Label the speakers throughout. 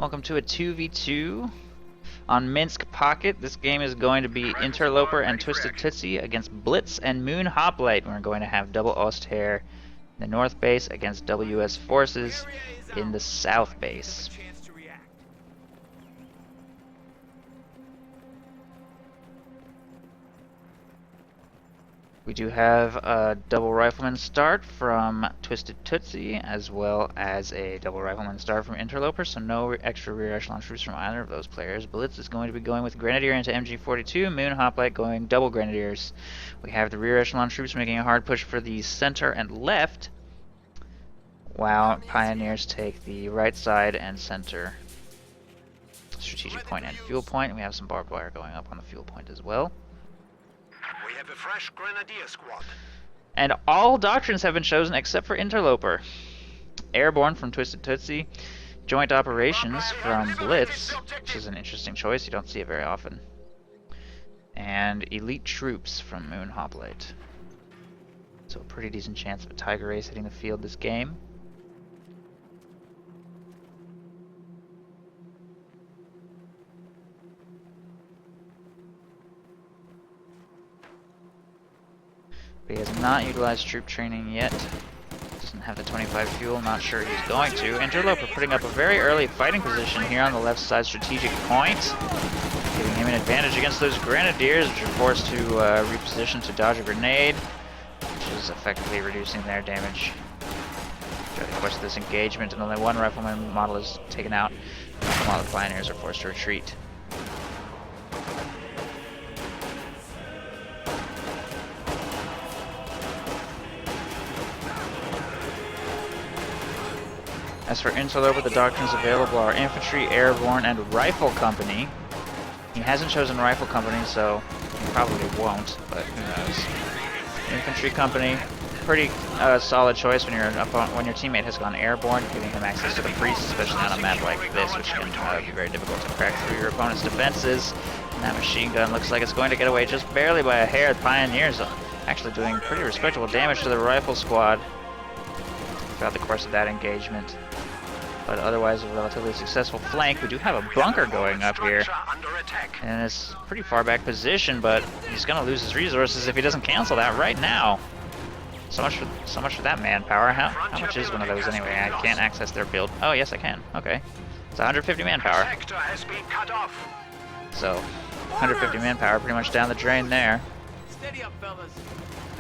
Speaker 1: Welcome to a 2v2 on Minsk Pocket. This game is going to be Interloper and TwistedTootsie against Blitz and Hoplite. We're going to have double Oster in the north base against WS forces in the south base. We do have a double rifleman start from TwistedTootsie, as well as a double rifleman start from Interloper, so no extra rear echelon troops from either of those players. Blitz is going to be going with Grenadier into MG42, Hoplite going double Grenadiers. We have the rear echelon troops making a hard push for the center and left, while Pioneers take the right side and center strategic point and fuel point. We have some barbed wire going up on the fuel point as well.
Speaker 2: We have a fresh Grenadier squad.
Speaker 1: And all doctrines have been chosen except for Interloper. Airborne from TwistedTootsie, Joint Operations from Blitz, which is an interesting choice, you don't see it very often, and Elite Troops from Hoplite. So a pretty decent chance of a Tiger Race hitting the field this game. He has not utilized troop training yet. Doesn't have the 25 fuel, not sure he's going to. Interloper putting up a very early fighting position here on the left side strategic point, giving him an advantage against those Grenadiers, which are forced to reposition to dodge a grenade, which is effectively reducing their damage. During the course of this engagement, and only one rifleman model is taken out, while the Pioneers are forced to retreat. As for Interloper, the doctrines available are Infantry, Airborne, and Rifle Company. He hasn't chosen Rifle Company, so he probably won't, but who knows. Infantry Company, pretty solid choice when your teammate has gone Airborne, giving him access to the Priest, especially on a map like this, which can be very difficult to crack through your opponent's defenses. And that machine gun looks like it's going to get away just barely by a hair. The Pioneers actually doing pretty respectable damage to the Rifle Squad throughout the course of that engagement. But otherwise a relatively successful flank. We do have a bunker going up here, and it's a pretty far back position, but he's going to lose his resources if he doesn't cancel that right now. So much for that manpower. How much is one of those anyway? I can't access their build. Oh yes, I can. Okay, it's 150 manpower. So 150 manpower, pretty much down the drain there.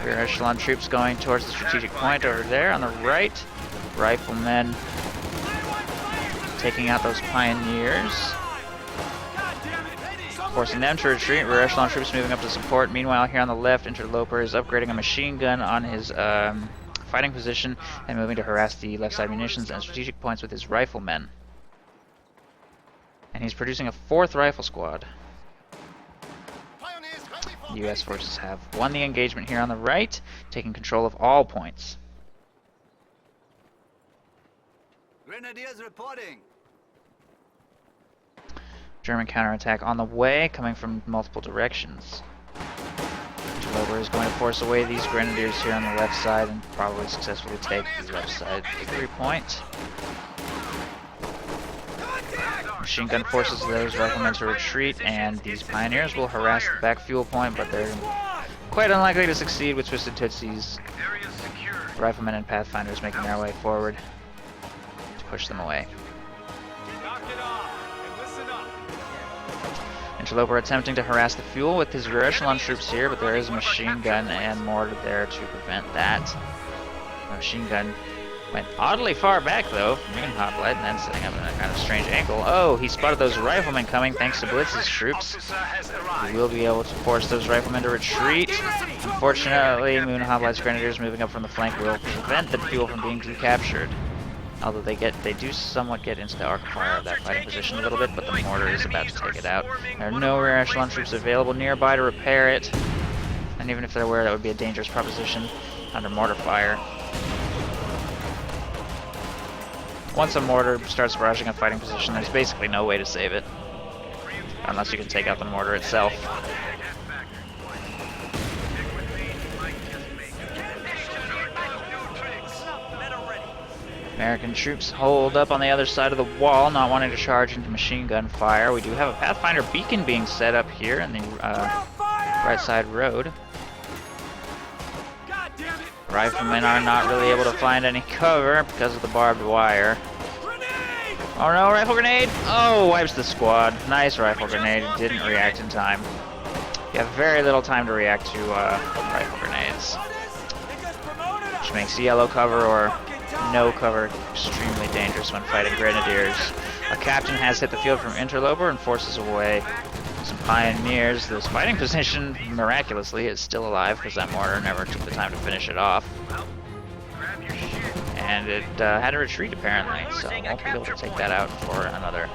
Speaker 1: Rear echelon troops going towards the strategic point over there on the right. Riflemen taking out those Pioneers, forcing them to retreat. Rear echelon troops moving up to support. Meanwhile, here on the left, Interloper is upgrading a machine gun on his fighting position and moving to harass the left side munitions and strategic points with his riflemen. And he's producing a fourth rifle squad. The US forces have won the engagement here on the right, taking control of all points.
Speaker 3: Grenadiers reporting.
Speaker 1: German counterattack on the way, coming from multiple directions. Interloper is going to force away these Grenadiers here on the left side and probably successfully take the left side victory point. Machine gun forces those riflemen to retreat, and these Pioneers will harass the back fuel point, but they're quite unlikely to succeed with TwistedTootsie's riflemen and Pathfinders making their way forward to push them away. Interloper attempting to harass the fuel with his rear echelon troops here, but there is a machine gun and mortar there to prevent that. The machine gun went oddly far back though from Hoplite, and then setting up in a kind of strange angle. Oh, he spotted those riflemen coming thanks to Blitz's troops. He will be able to force those riflemen to retreat. Unfortunately, Hoplite's Grenadiers moving up from the flank will prevent the fuel from being recaptured. Although they do somewhat get into the arc of fire of that fighting position a little bit, but the mortar is about to take it out. There are no rear echelon troops available nearby to repair it, and even if there were, that would be a dangerous proposition under mortar fire. Once a mortar starts barraging a fighting position, there's basically no way to save it, unless you can take out the mortar itself. American troops hold up on the other side of the wall, not wanting to charge into machine gun fire. We do have a Pathfinder beacon being set up here in the right side road. Riflemen are not really able to find any cover because of the barbed wire. Oh no, rifle grenade! Oh, wipes the squad. Nice rifle grenade. Didn't react in time. You have very little time to react to rifle grenades, which makes yellow cover or no cover extremely dangerous when fighting grenadiers. A captain has hit the field from Interloper and forces away some pioneers. This fighting position, miraculously, is still alive because that mortar never took the time to finish it off. And it had to retreat apparently, so won't be able to take that out for another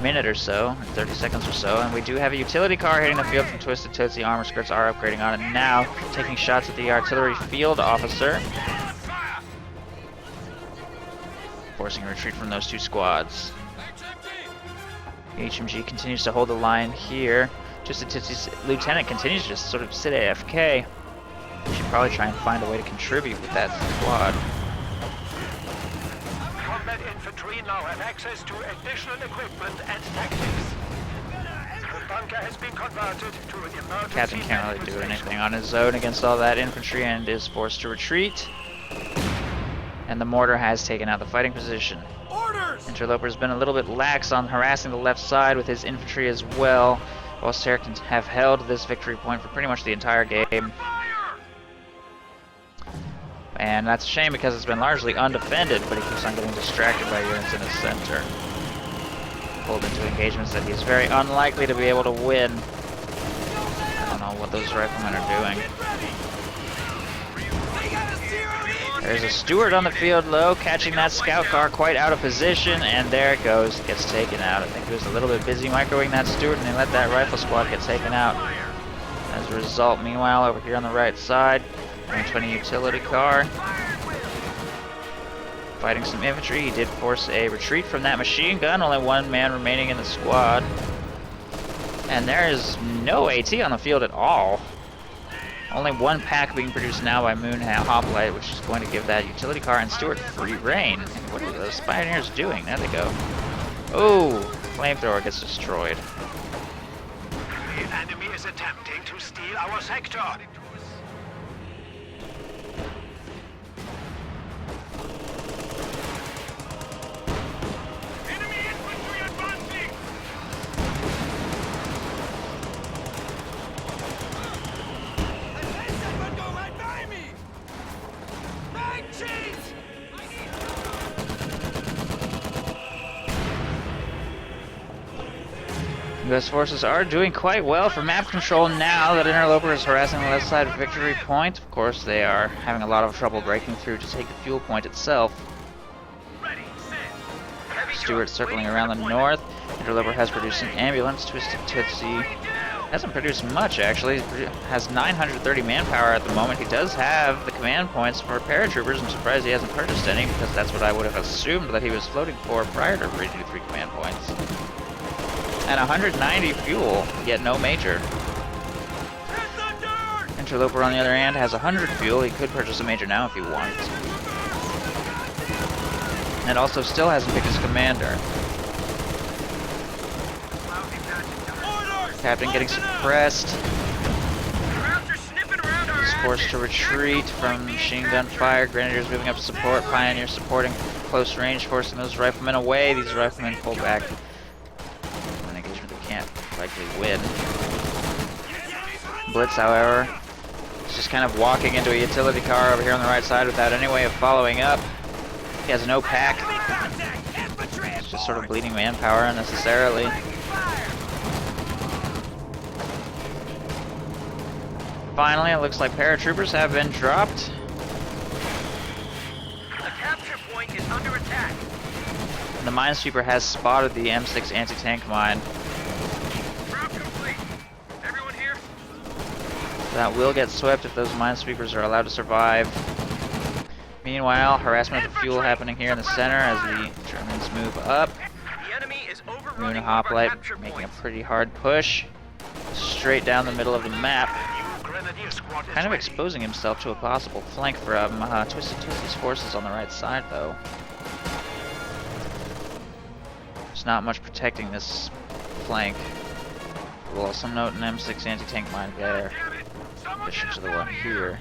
Speaker 1: minute or so, 30 seconds or so. And we do have a utility car hitting the field from TwistedTootsie. Armor skirts are upgrading on it now, taking shots at the artillery field officer, forcing a retreat from those two squads. HMG continues to hold the line here. TwistedTootsie's lieutenant continues to just sort of sit AFK. Should probably try and find a way to contribute with that squad.
Speaker 2: Combat infantry now have access to additional equipment and tactics. The bunker has been converted to an emergency.
Speaker 1: Captain can't really do anything on his own against all that infantry and is forced to retreat. And the mortar has taken out the fighting position. Interloper's been a little bit lax on harassing the left side with his infantry as well, while Saracens have held this victory point for pretty much the entire game. And that's a shame because it's been largely undefended, but he keeps on getting distracted by units in his center. Pulled into engagements that he's very unlikely to be able to win. I don't know what those riflemen are doing. There's a Stewart on the field low, catching that scout car quite out of position, and there it goes, gets taken out. I think he was a little bit busy microwaving that Stewart, and they let that rifle squad get taken out. As a result, meanwhile, over here on the right side, 120 utility car, fighting some infantry. He did force a retreat from that machine gun, only one man remaining in the squad. And there is no AT on the field at all. Only one pack being produced now by Hoplite, which is going to give that utility car and Stewart free reign. What are those pioneers doing? There they go. Oh, flamethrower gets destroyed.
Speaker 2: The enemy is attempting to steal our sector. Enemy infantry advancing.
Speaker 1: US forces are doing quite well for map control now that Interloper is harassing the left side of Victory Point. Of course, they are having a lot of trouble breaking through to take the fuel point itself. Stewart circling around the north. Interloper has produced an ambulance. TwistedTootsie hasn't produced much, actually. He has 930 manpower at the moment. He does have the command points for paratroopers. I'm surprised he hasn't purchased any, because that's what I would have assumed that he was floating for prior to reaching 3 command points. And 190 fuel, yet no major. Interloper, on the other hand, has 100 fuel. He could purchase a major now if he wants. And also still hasn't picked his commander. Captain getting suppressed. He's forced to retreat from machine gun fire. Grenadiers moving up to support. Pioneers supporting close range, forcing those riflemen away. These riflemen pull back. An engagement they can't likely win. Blitz, however, is just kind of walking into a utility car over here on the right side without any way of following up. He has no pack. It's just sort of bleeding manpower unnecessarily. Finally, it looks like paratroopers have been dropped.
Speaker 2: The capture point is under attack.
Speaker 1: The minesweeper has spotted the M6 anti-tank mine.
Speaker 2: Route complete. Everyone here?
Speaker 1: That will get swept if those minesweepers are allowed to survive. Meanwhile, harassment of the fuel happening here in the center as the Germans move up.
Speaker 2: The enemy is overrunning our
Speaker 1: Hoplite
Speaker 2: capture
Speaker 1: making a
Speaker 2: points.
Speaker 1: pretty hard push straight down the middle of the map.
Speaker 2: Grenadier squad is
Speaker 1: Kind of
Speaker 2: ready.
Speaker 1: exposing himself to a possible flank from TwistedTootsie's forces on the right side, though. There's not much protecting this flank. We'll also note an M6 anti-tank mine there. In addition to the one here.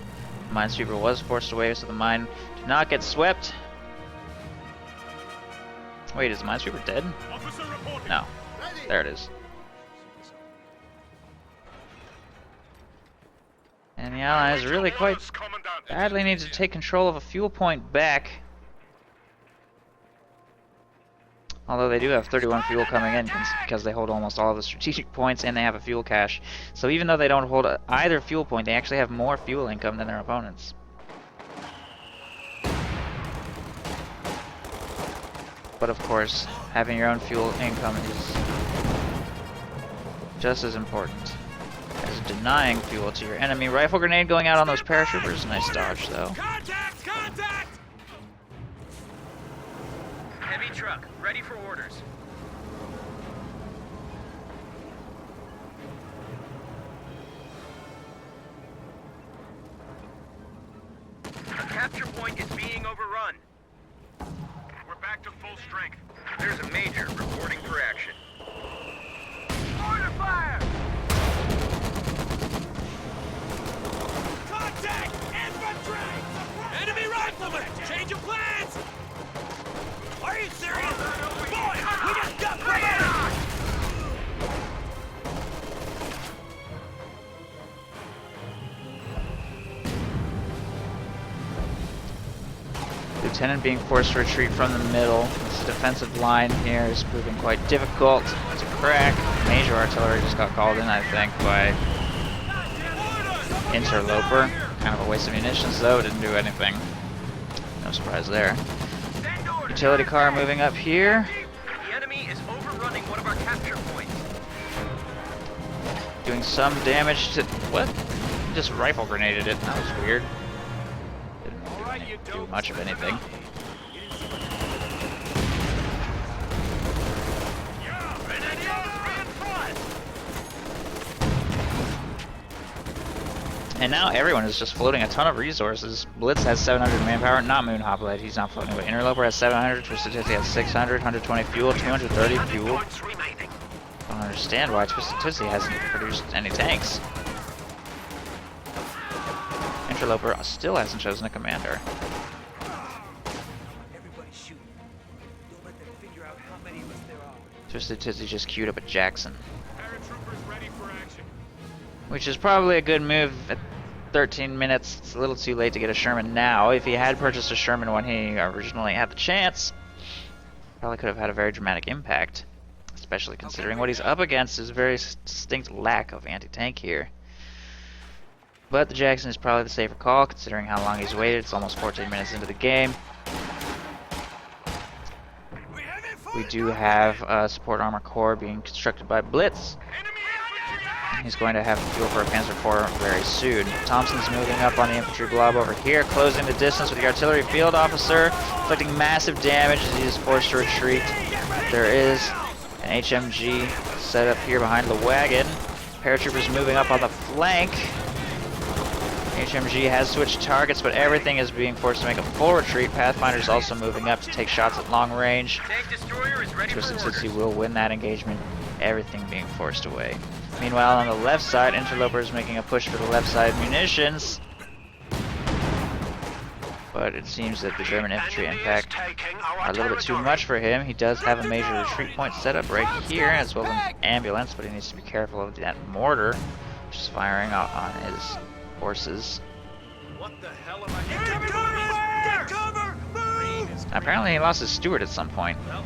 Speaker 1: Minesweeper was forced away, so the mine did not get swept. Wait, is the Minesweeper dead? No. There it is. And the Allies really quite badly need to take control of a fuel point back. Although they do have 31 fuel coming in because they hold almost all of the strategic points and they have a fuel cache. So even though they don't hold either fuel point, they actually have more fuel income than their opponents. But of course, having your own fuel income is just as important as denying fuel to your enemy. Rifle grenade going out on those paratroopers. Nice dodge, though.
Speaker 2: Contact! Contact! Heavy truck, ready for orders. The capture point is being overrun. We're back to full strength. There's a major reporting for action. Order fire! Contact! Infantry! Enemy riflemen! Change of plans! Are you serious? Boy, we just got fire!
Speaker 1: Lieutenant being forced to retreat from the middle. This defensive line here is proving quite difficult to crack. Major artillery just got called in, I think, by Interloper. Kind of a waste of munitions, though. Didn't do anything. No surprise there. Utility car moving up here.
Speaker 2: The enemy is overrunning one of our capture points.
Speaker 1: Doing some damage to... What? Just rifle grenaded it. That was weird. Didn't do much of anything. And now everyone is just floating a ton of resources. Blitz has 700 manpower, not Moon Hoplite, he's not floating, but Interloper has 700, TwistedTootsie has 600, 120 fuel, 230 fuel. Don't understand why TwistedTootsie hasn't produced any tanks. Interloper still hasn't chosen a commander. TwistedTootsie just queued up a Jackson. Which is probably a good move at 13 minutes. It's a little too late to get a Sherman now. If he had purchased a Sherman when he originally had the chance, probably could have had a very dramatic impact. Especially considering what he's up against is a very distinct lack of anti-tank here. But the Jackson is probably the safer call considering how long he's waited. It's almost 14 minutes into the game. We do have a support armor core being constructed by Blitz. He's going to have fuel for a Panzer IV very soon. Thompson's moving up on the infantry blob over here, closing the distance with the artillery field officer, inflicting massive damage as he is forced to retreat. There is an HMG set up here behind the wagon. Paratroopers moving up on the flank. HMG has switched targets, but everything is being forced to make a full retreat. Pathfinder's also moving up to take shots at long range. TwistedTootsie will win that engagement, everything being forced away. Meanwhile, on the left side, Interloper is making a push for the left side munitions. But it seems that the German infantry impact are a little bit too much for him. He does have a major retreat point set up right here, as well as an ambulance, but he needs to be careful of that mortar, which is firing out on his horses.
Speaker 2: What the hell am I doing? Get cover! Move!
Speaker 1: Apparently he lost his steward at some point.
Speaker 2: Well,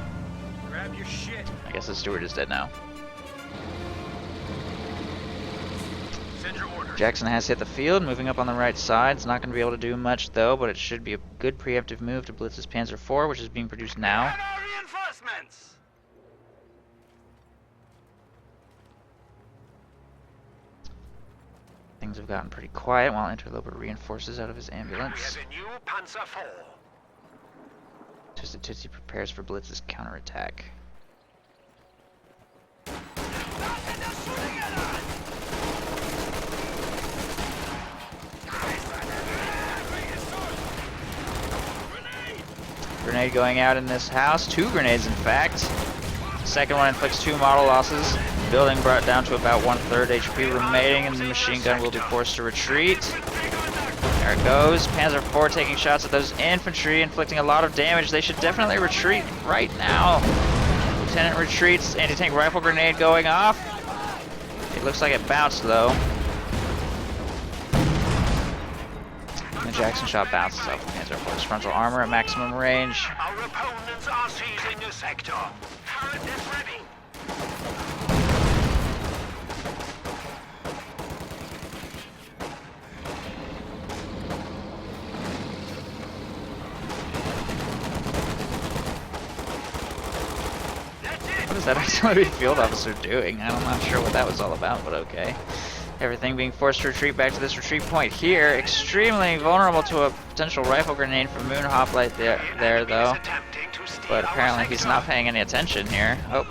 Speaker 2: grab your shit.
Speaker 1: I guess his steward is dead now. Jackson has hit the field, moving up on the right side. It's not going to be able to do much, though, but it should be a good preemptive move to Blitz's Panzer IV, which is being produced now.
Speaker 2: Reinforcements!
Speaker 1: Things have gotten pretty quiet while Interloper reinforces out of his ambulance.
Speaker 2: We have a new Panzer IV.
Speaker 1: TwistedTootsie prepares for Blitz's counterattack. Grenade going out in this house. 2 grenades, in fact. Second one inflicts 2 model losses. Building brought down to about 1/3 HP remaining, and the machine gun will be forced to retreat. There it goes. Panzer IV taking shots at those infantry, inflicting a lot of damage. They should definitely retreat right now. Lieutenant retreats. Anti-tank rifle grenade going off. It looks like it bounced though. And the Jackson shot bounces off the Panzer IV's frontal armor at maximum range.
Speaker 2: Our opponents are seizing the sector. Turret is ready.
Speaker 1: What is that artillery field officer doing? I'm not sure what that was all about, but okay. Everything being forced to retreat back to this retreat point here. Extremely vulnerable to a potential rifle grenade from Moon Hoplite there though. But apparently he's not paying any attention here. Oh,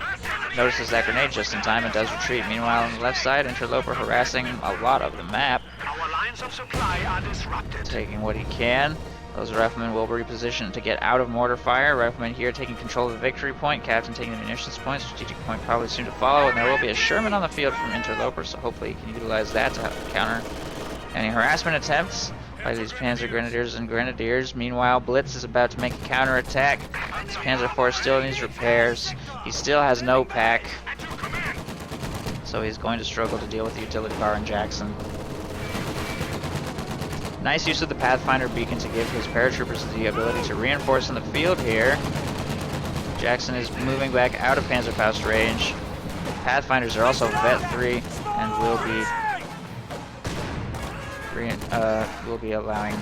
Speaker 1: notices that grenade just in time and does retreat. Meanwhile on the left side, Interloper harassing a lot of the map.
Speaker 2: Our lines of supply are disrupted.
Speaker 1: Taking what he can. Those riflemen will reposition to get out of mortar fire. Riflemen here taking control of the victory point. Captain taking the munitions point. Strategic point probably soon to follow. And there will be a Sherman on the field from Interloper, so hopefully he can utilize that to counter any harassment attempts by these Panzer Grenadiers and Grenadiers. Meanwhile, Blitz is about to make a counterattack. This Panzer IV still needs repairs. He still has no pack, so he's going to struggle to deal with the utility car in Jackson. Nice use of the Pathfinder beacon to give his paratroopers the ability to reinforce in the field here. Jackson is moving back out of Panzerfaust range. Pathfinders are also Vet 3 and will be allowing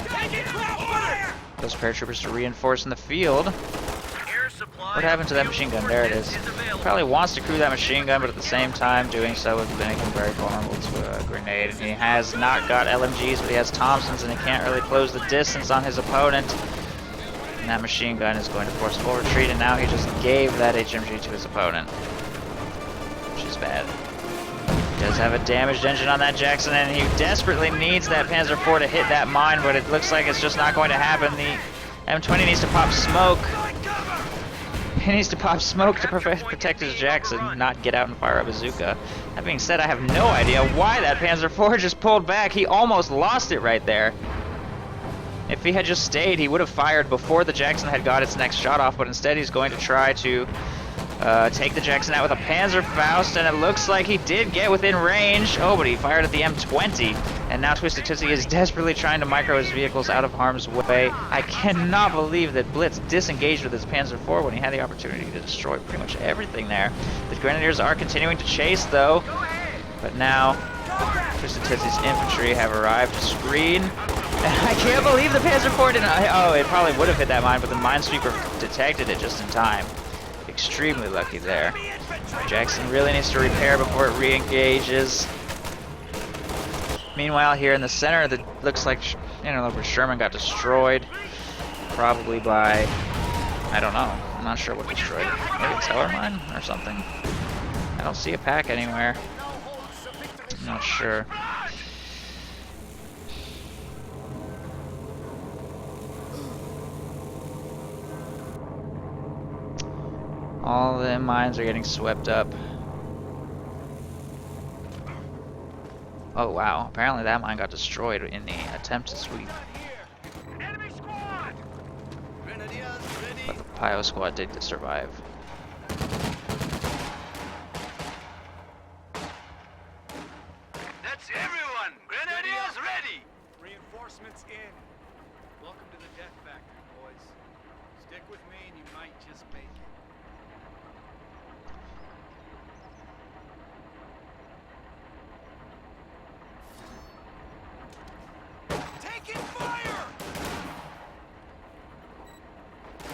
Speaker 1: those paratroopers to reinforce in the field. What happened to that machine gun? There it is. Probably wants to crew that machine gun, but at the same time doing so would make him very vulnerable to a grenade. And he has not got LMGs, but he has Thompsons, and he can't really close the distance on his opponent. And that machine gun is going to force full retreat, and now he just gave that HMG to his opponent, which is bad. He does have a damaged engine on that Jackson, and he desperately needs that Panzer IV to hit that mine, but it looks like it's just not going to happen. The M20 needs to pop smoke. He needs to pop smoke to protect his Jackson, not get out and fire a bazooka. That being said, I have no idea why that Panzer IV just pulled back. He almost lost it right there. If he had just stayed, he would have fired before the Jackson had got its next shot off, but instead he's going to try to take the Jackson out with a Panzerfaust, and it looks like he did get within range. Oh, but he fired at the M20, and now TwistedTootsie is desperately trying to micro his vehicles out of harm's way. I cannot believe that Blitz disengaged with his Panzer IV when he had the opportunity to destroy pretty much everything there. The Grenadiers are continuing to chase, though, but now TwistedTootsie's infantry have arrived to screen. And I can't believe the Panzer IV didn't... Oh, it probably would have hit that mine, but the Minesweeper detected it just in time. Extremely lucky there. Jackson really needs to repair before it re-engages. Meanwhile, here in the center, it looks like Interloper Sherman got destroyed. Probably by... I don't know. I'm not sure what destroyed it. Maybe a teller mine or something. I don't see a pack anywhere. I'm not sure. All the mines are getting swept up. Oh wow, apparently that mine got destroyed in the attempt to sweep. But the Pio squad did survive.
Speaker 2: That's everyone! Grenadiers ready!
Speaker 3: Reinforcements in. Welcome to the Death Factory, boys. Stick with me and you might just make it. Taking fire!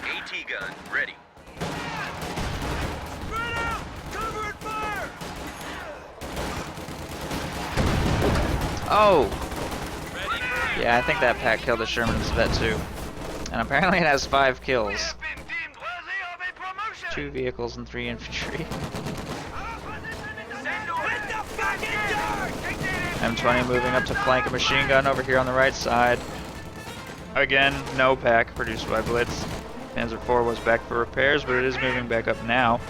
Speaker 2: AT gun ready.
Speaker 3: Spread out! Cover and fire!
Speaker 1: Oh! Yeah, I think that pack killed the Sherman's vet too. And apparently it has 5 kills. 2 vehicles and 3 infantry. M20 moving up to flank a machine gun over here on the right side. Again, no pack produced by Blitz. Panzer IV was back for repairs, but it is moving back up now.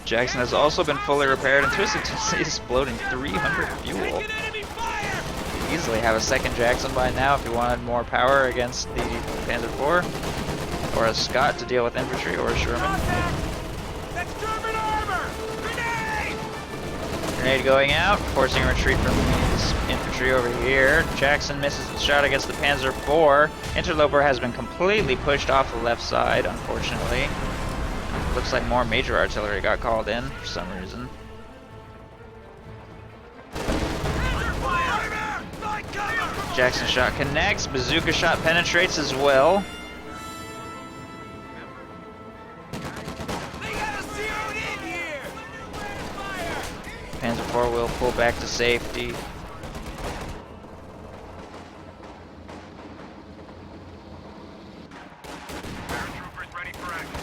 Speaker 1: Jackson has also been fully repaired, and TwistedTootsie is floating 300 fuel. Could easily have a second Jackson by now if he wanted more power against the Panzer IV, or a Scott to deal with infantry, or a Sherman.
Speaker 3: That's German armor! Grenade!
Speaker 1: Grenade going out, forcing a retreat from his infantry over here. Jackson misses the shot against the Panzer IV. Interloper has been completely pushed off the left side, unfortunately. Looks like more major artillery got called in for some reason. Jackson shot connects, bazooka shot penetrates as well. Panzer IV will pull back to safety.
Speaker 2: Paratroopers ready for action.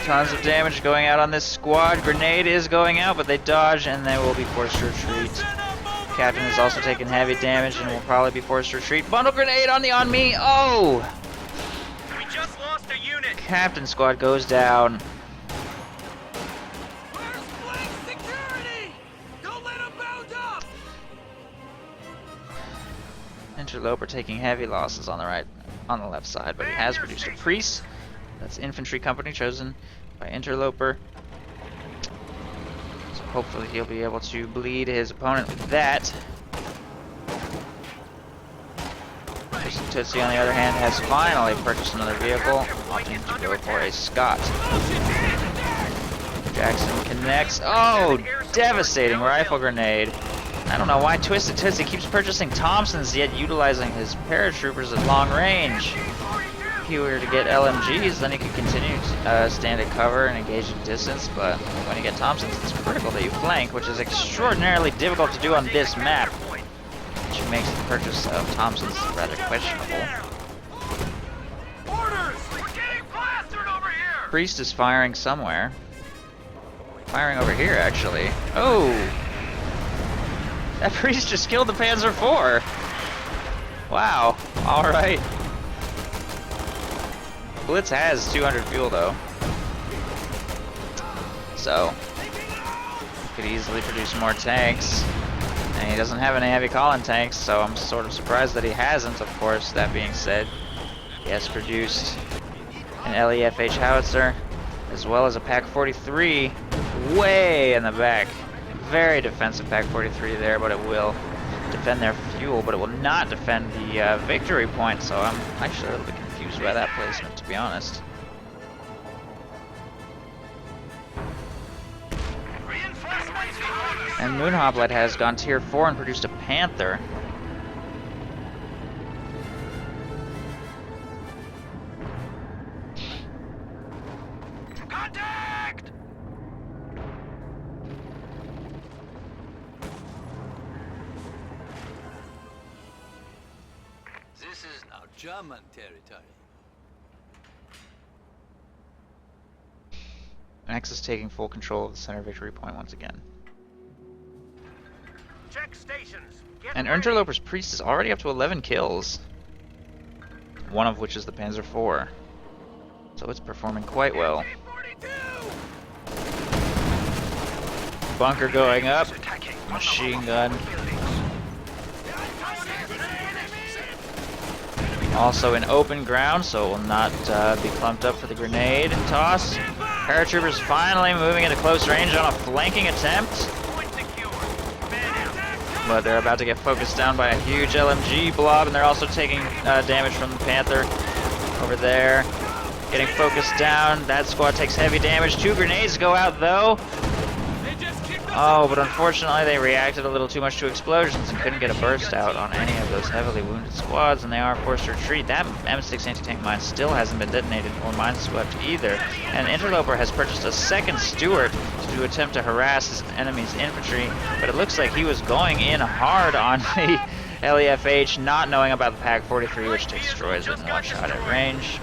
Speaker 1: Tons of damage going out on this squad. Grenade is going out, but they dodge and they will be forced to retreat. Captain is also taking heavy damage and will probably be forced to retreat. Bundle grenade on me! Oh!
Speaker 2: We just lost a unit.
Speaker 1: Captain squad goes down.
Speaker 3: Where's flank security? Don't let them bound up!
Speaker 1: Interloper taking heavy losses on the left side, but he has produced a priest. That's infantry company chosen by Interloper. So hopefully he'll be able to bleed his opponent with that. TwistedTootsie, on the other hand, has finally purchased another vehicle, opting to go for a Scott. Jackson connects. Oh, devastating rifle grenade. I don't know why TwistedTootsie keeps purchasing Thompsons yet utilizing his paratroopers at long range. If he were to get LMGs, then he could continue to stand at cover and engage at distance, but when you get Thompsons, it's critical that you flank, which is extraordinarily difficult to do on this map, which makes the purchase of Thompsons rather questionable.
Speaker 2: Orders! We're getting plastered over here!
Speaker 1: Priest is firing somewhere. Firing over here, actually. Oh! That priest just killed the Panzer IV! Wow. Alright. Blitz has 200 fuel though, so he could easily produce more tanks, and he doesn't have any heavy calling tanks, so I'm sort of surprised that he hasn't. Of course, that being said, he has produced an LEFH howitzer as well as a Pak 43 way in the back. Very defensive Pak 43 there, but it will defend their fuel, but it will not defend the victory point, so I'm actually a little bit confused by that placement, to be honest. And Hoplite has gone tier 4 and produced a Panther.
Speaker 2: Contact!
Speaker 4: This is now German territory.
Speaker 1: Max is taking full control of the center victory point once again.
Speaker 2: Check stations. Get
Speaker 1: And
Speaker 2: ready.
Speaker 1: Interloper's priest is already up to 11 kills, one of which is the Panzer IV. So it's performing quite well. Bunker going up, machine gun. Also in open ground, so it will not be clumped up for the grenade toss. Paratroopers finally moving into close range on a flanking attempt. But they're about to get focused down by a huge LMG blob, and they're also taking damage from the Panther over there. Getting focused down. That squad takes heavy damage. 2 grenades go out though. Oh, but unfortunately they reacted a little too much to explosions and couldn't get a burst out on any of those heavily wounded squads, and they are forced to retreat. That M6 anti-tank mine still hasn't been detonated or mineswept either. And Interloper has purchased a second Stuart to attempt to harass his enemy's infantry, but it looks like he was going in hard on the LEFH, not knowing about the Pak 43, which destroys it in one shot at range.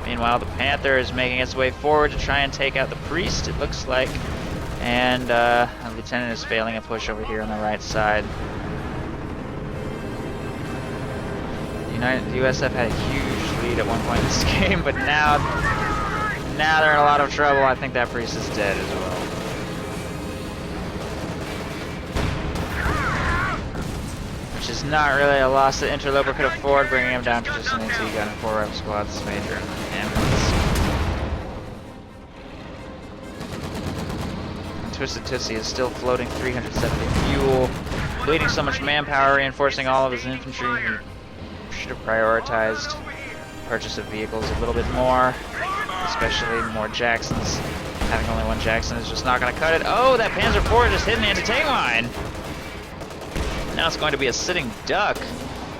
Speaker 1: Meanwhile, the Panther is making its way forward to try and take out the priest, it looks like. And the lieutenant is failing a push over here on the right side. The USF had a huge lead at one point in this game, but now they're in a lot of trouble. I think that priest is dead as well. Which is not really a loss that Interloper could afford, bringing him down to just an AT gun and 4 rep squads major ambulance. TwistedTootsie is still floating 370 fuel, bleeding so much manpower, reinforcing all of his infantry. He should have prioritized purchase of vehicles a little bit more, especially more Jacksons. Having only one Jackson is just not going to cut it. Oh, that Panzer IV just hit an anti-tank mine! Now it's going to be a sitting duck.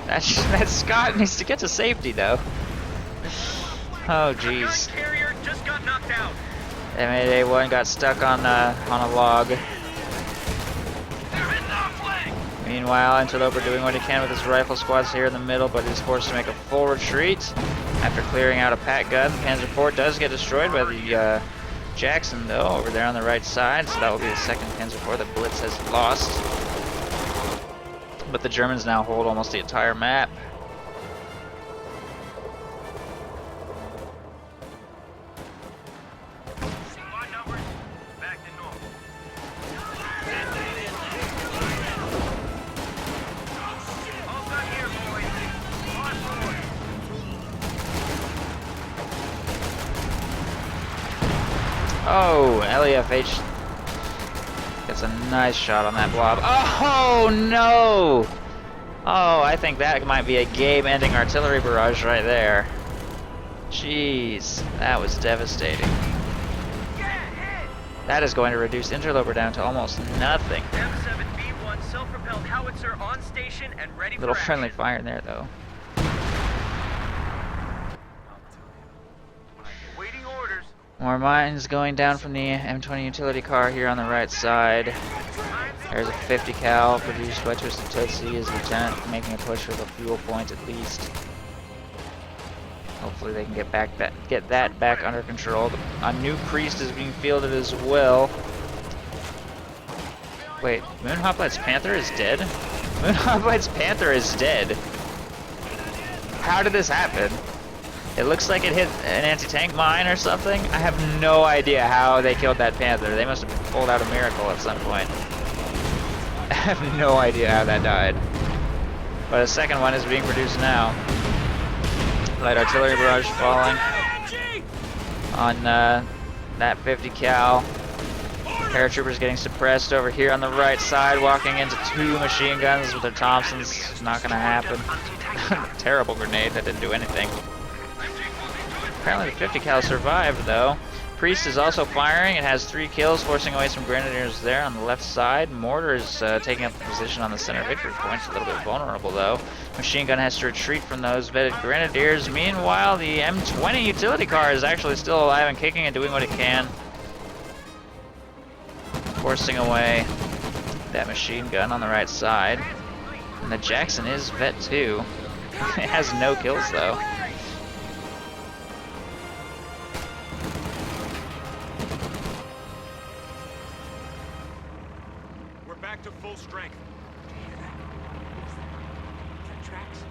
Speaker 1: That Scott needs to get to safety, though. Oh, jeez.
Speaker 2: Carrier just got knocked out.
Speaker 1: M8A1 got stuck on a log. Meanwhile, Interloper doing what he can with his rifle squads here in the middle, but he's forced to make a full retreat after clearing out a pack gun. Panzer IV does get destroyed by the Jackson, though, over there on the right side, so that will be the second Panzer IV that Blitz has lost. But the Germans now hold almost the entire map. Oh, LEFH gets a nice shot on that blob. Oh, no! Oh, I think that might be a game-ending artillery barrage right there. Jeez, that was devastating. That is going to reduce Interloper down to almost nothing.
Speaker 2: M7B1 self-propelled howitzer on station and ready for
Speaker 1: Little
Speaker 2: action.
Speaker 1: friendly fire in there, though.
Speaker 2: Waiting orders.
Speaker 1: More mines going down from the M20 utility car here on the right side. There's a 50 cal produced by TwistedTootsie, his lieutenant making a push for the fuel point at least. Hopefully they can get that back under control. A new priest is being fielded as well. Wait, Moon Hoplite's Panther is dead? Moon Hoplite's Panther is dead. How did this happen? It looks like it hit an anti-tank mine or something. I have no idea how they killed that Panther. They must have pulled out a miracle at some point. I have no idea how that died. But a second one is being produced now. Light artillery barrage falling on that 50 cal. Paratroopers getting suppressed over here on the right side, walking into 2 machine guns with their Thompsons. It's not going to happen. Terrible grenade that didn't do anything. Apparently the 50 cal survived, though. Priest is also firing. It has 3 kills, forcing away some grenadiers there on the left side. Mortar is taking up the position on the center victory point. It's a little bit vulnerable, though. Machine gun has to retreat from those vetted grenadiers. Meanwhile, the M20 utility car is actually still alive and kicking and doing what it can, forcing away that machine gun on the right side. And the Jackson is vet too. It has no kills, though.
Speaker 3: Back to full strength. Tracks.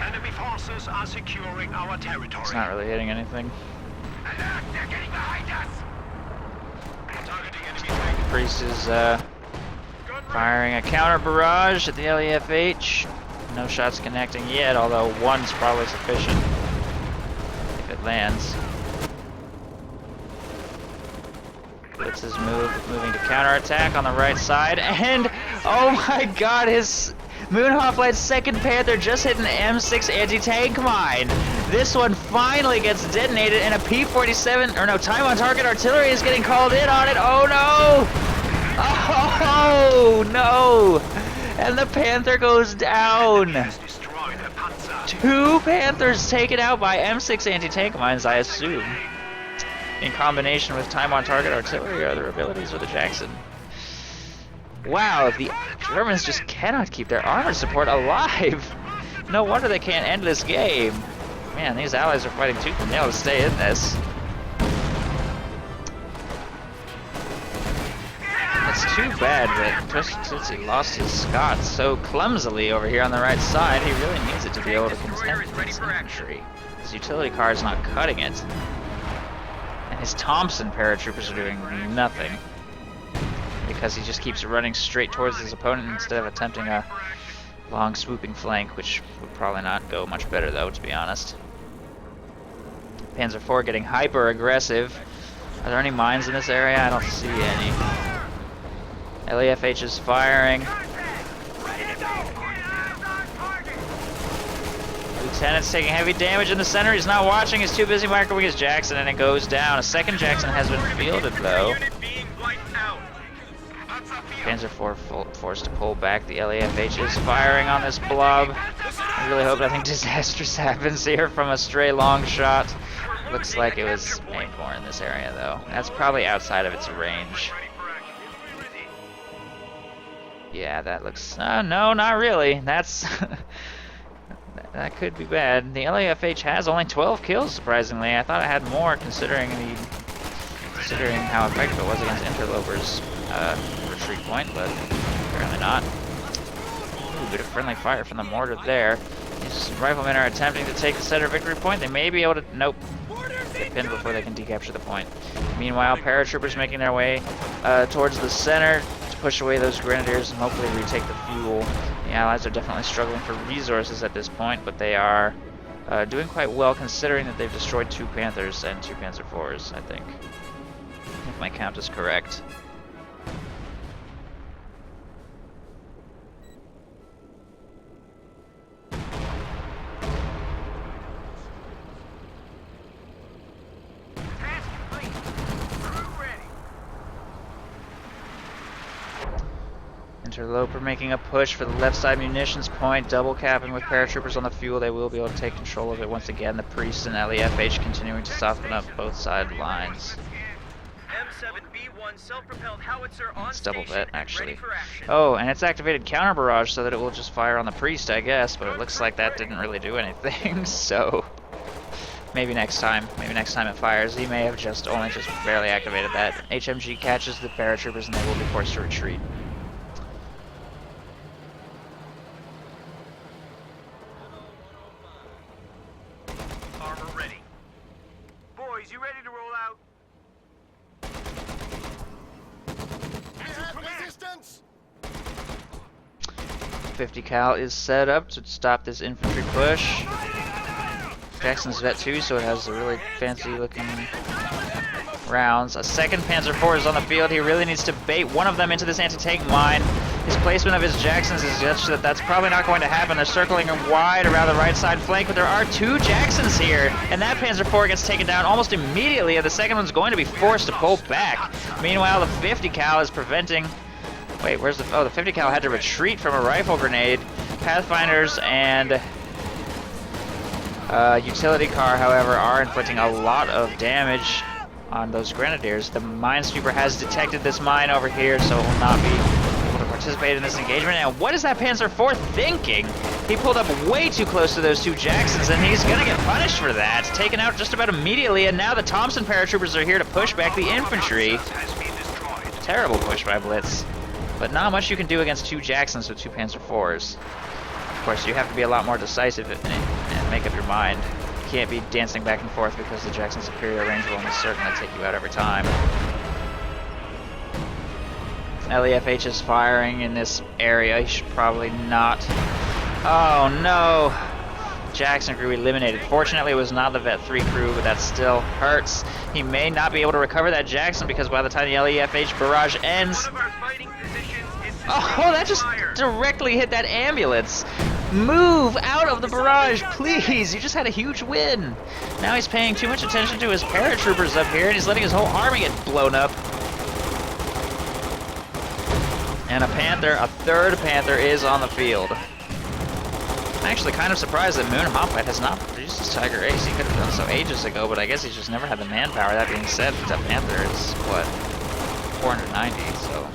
Speaker 2: Enemy forces are securing our territory.
Speaker 1: It's not really hitting anything.
Speaker 2: Alert, they're getting behind us. Targeting enemy tank.
Speaker 1: Priest is firing a counter barrage at the LEFH. No shots connecting yet, although one's probably sufficient if it lands. Blitz is moving to counterattack on the right side, and oh my god, his Moon Hoplite's second Panther just hit an M6 anti-tank mine. This one finally gets detonated, and a P-47, or no, time on target artillery is getting called in on it. Oh no! Oh no! And the Panther goes down.
Speaker 2: Destroyed a Panzer.
Speaker 1: 2 Panthers taken out by M6 anti-tank mines, I assume. In combination with time on target artillery or other abilities with the Jackson. Wow, the Germans just cannot keep their armor support alive. No wonder they can't end this game. Man, these allies are fighting tooth and nail to stay in this. It's too bad that TwistedTootsie lost his Scott so clumsily over here on the right side. He really needs it to be able to contend with his infantry. His utility car is not cutting it. And his Thompson paratroopers are doing nothing. Because he just keeps running straight towards his opponent instead of attempting a long swooping flank, which would probably not go much better though, to be honest. Panzer IV getting hyper aggressive. Are there any mines in this area? I don't see any. LEFH is firing. Lieutenant's taking heavy damage in the center. He's not watching. He's too busy microwaving his Jackson, and it goes down. A second Jackson has been fielded, though. Panzer IV forced to pull back. The LEFH is firing on this blob. I really hope nothing disastrous happens here from a stray long shot. Looks like it was aimed more in this area, though. That's probably outside of its range. Yeah, that looks... no, not really. That's... that could be bad. The LAFH has only 12 kills, surprisingly. I thought it had more, considering how effective it was against Interloper's retreat point, but apparently not. Ooh, bit of friendly fire from the mortar there. These riflemen are attempting to take the center victory point. They may be able to... Nope. Get pinned before they can decapture the point. Meanwhile, paratroopers making their way towards the center to push away those grenadiers and hopefully retake the fuel. The Allies are definitely struggling for resources at this point, but they are doing quite well considering that they've destroyed 2 Panthers and 2 Panzer IVs, I think. If my count is correct. Interloper making a push for the left side munitions point, double capping with paratroopers on the fuel. They will be able to take control of it once again. The Priest and LEFH continuing to soften up both side lines.
Speaker 2: M7B1 self-propelled howitzer on
Speaker 1: It's double
Speaker 2: station
Speaker 1: vet,
Speaker 2: and
Speaker 1: actually.
Speaker 2: ready for action.
Speaker 1: Oh, and it's activated counter barrage so that it will just fire on the Priest, I guess, but it looks like that didn't really do anything, so... Maybe next time it fires. He may have only just barely activated that. HMG catches the paratroopers and they will be forced to retreat.
Speaker 2: Armor ready. Boys, you ready to roll out?
Speaker 5: Resistance!
Speaker 1: 50 cal is set up to stop this infantry push. Jackson's Vet 2, so it has a really fancy looking rounds. A second Panzer IV is on the field. He really needs to bait one of them into this anti-tank mine. His placement of his Jacksons is such that that's probably not going to happen. They're circling him wide around the right side flank, but there are 2 Jacksons here, and that Panzer IV gets taken down almost immediately, and the second one's going to be forced to pull back. Meanwhile, the 50 cal is preventing... Wait, where's the... Oh, the 50 cal had to retreat from a rifle grenade. Pathfinders and... utility car, however, are inflicting a lot of damage on those grenadiers. The minesweeper has detected this mine over here, so it will not be able to participate in this engagement. And what is that Panzer IV thinking? He pulled up way too close to those 2 Jacksons, and he's gonna get punished for that. Taken out just about immediately, and now the Thompson paratroopers are here to push back the infantry. Terrible push by Blitz. But not much you can do against 2 Jacksons with 2 Panzer IVs. Of course, you have to be a lot more decisive and make up your mind. You can't be dancing back and forth because the Jackson's superior range will almost certainly take you out every time. LEFH is firing in this area. He should probably not. Oh no! Jackson crew eliminated. Fortunately, it was not the Vet 3 crew, but that still hurts. He may not be able to recover that Jackson because by the time the LEFH barrage ends... Oh, that just directly hit that ambulance. Move out of the barrage, please. You just had a huge win. Now he's paying too much attention to his paratroopers up here, and he's letting his whole army get blown up. And a Panther, a third Panther, is on the field. I'm actually kind of surprised that Moon Hoplite has not produced his Tiger Ace. He could have done so ages ago, but I guess he's just never had the manpower. That being said, that Panther is, what, 490, so...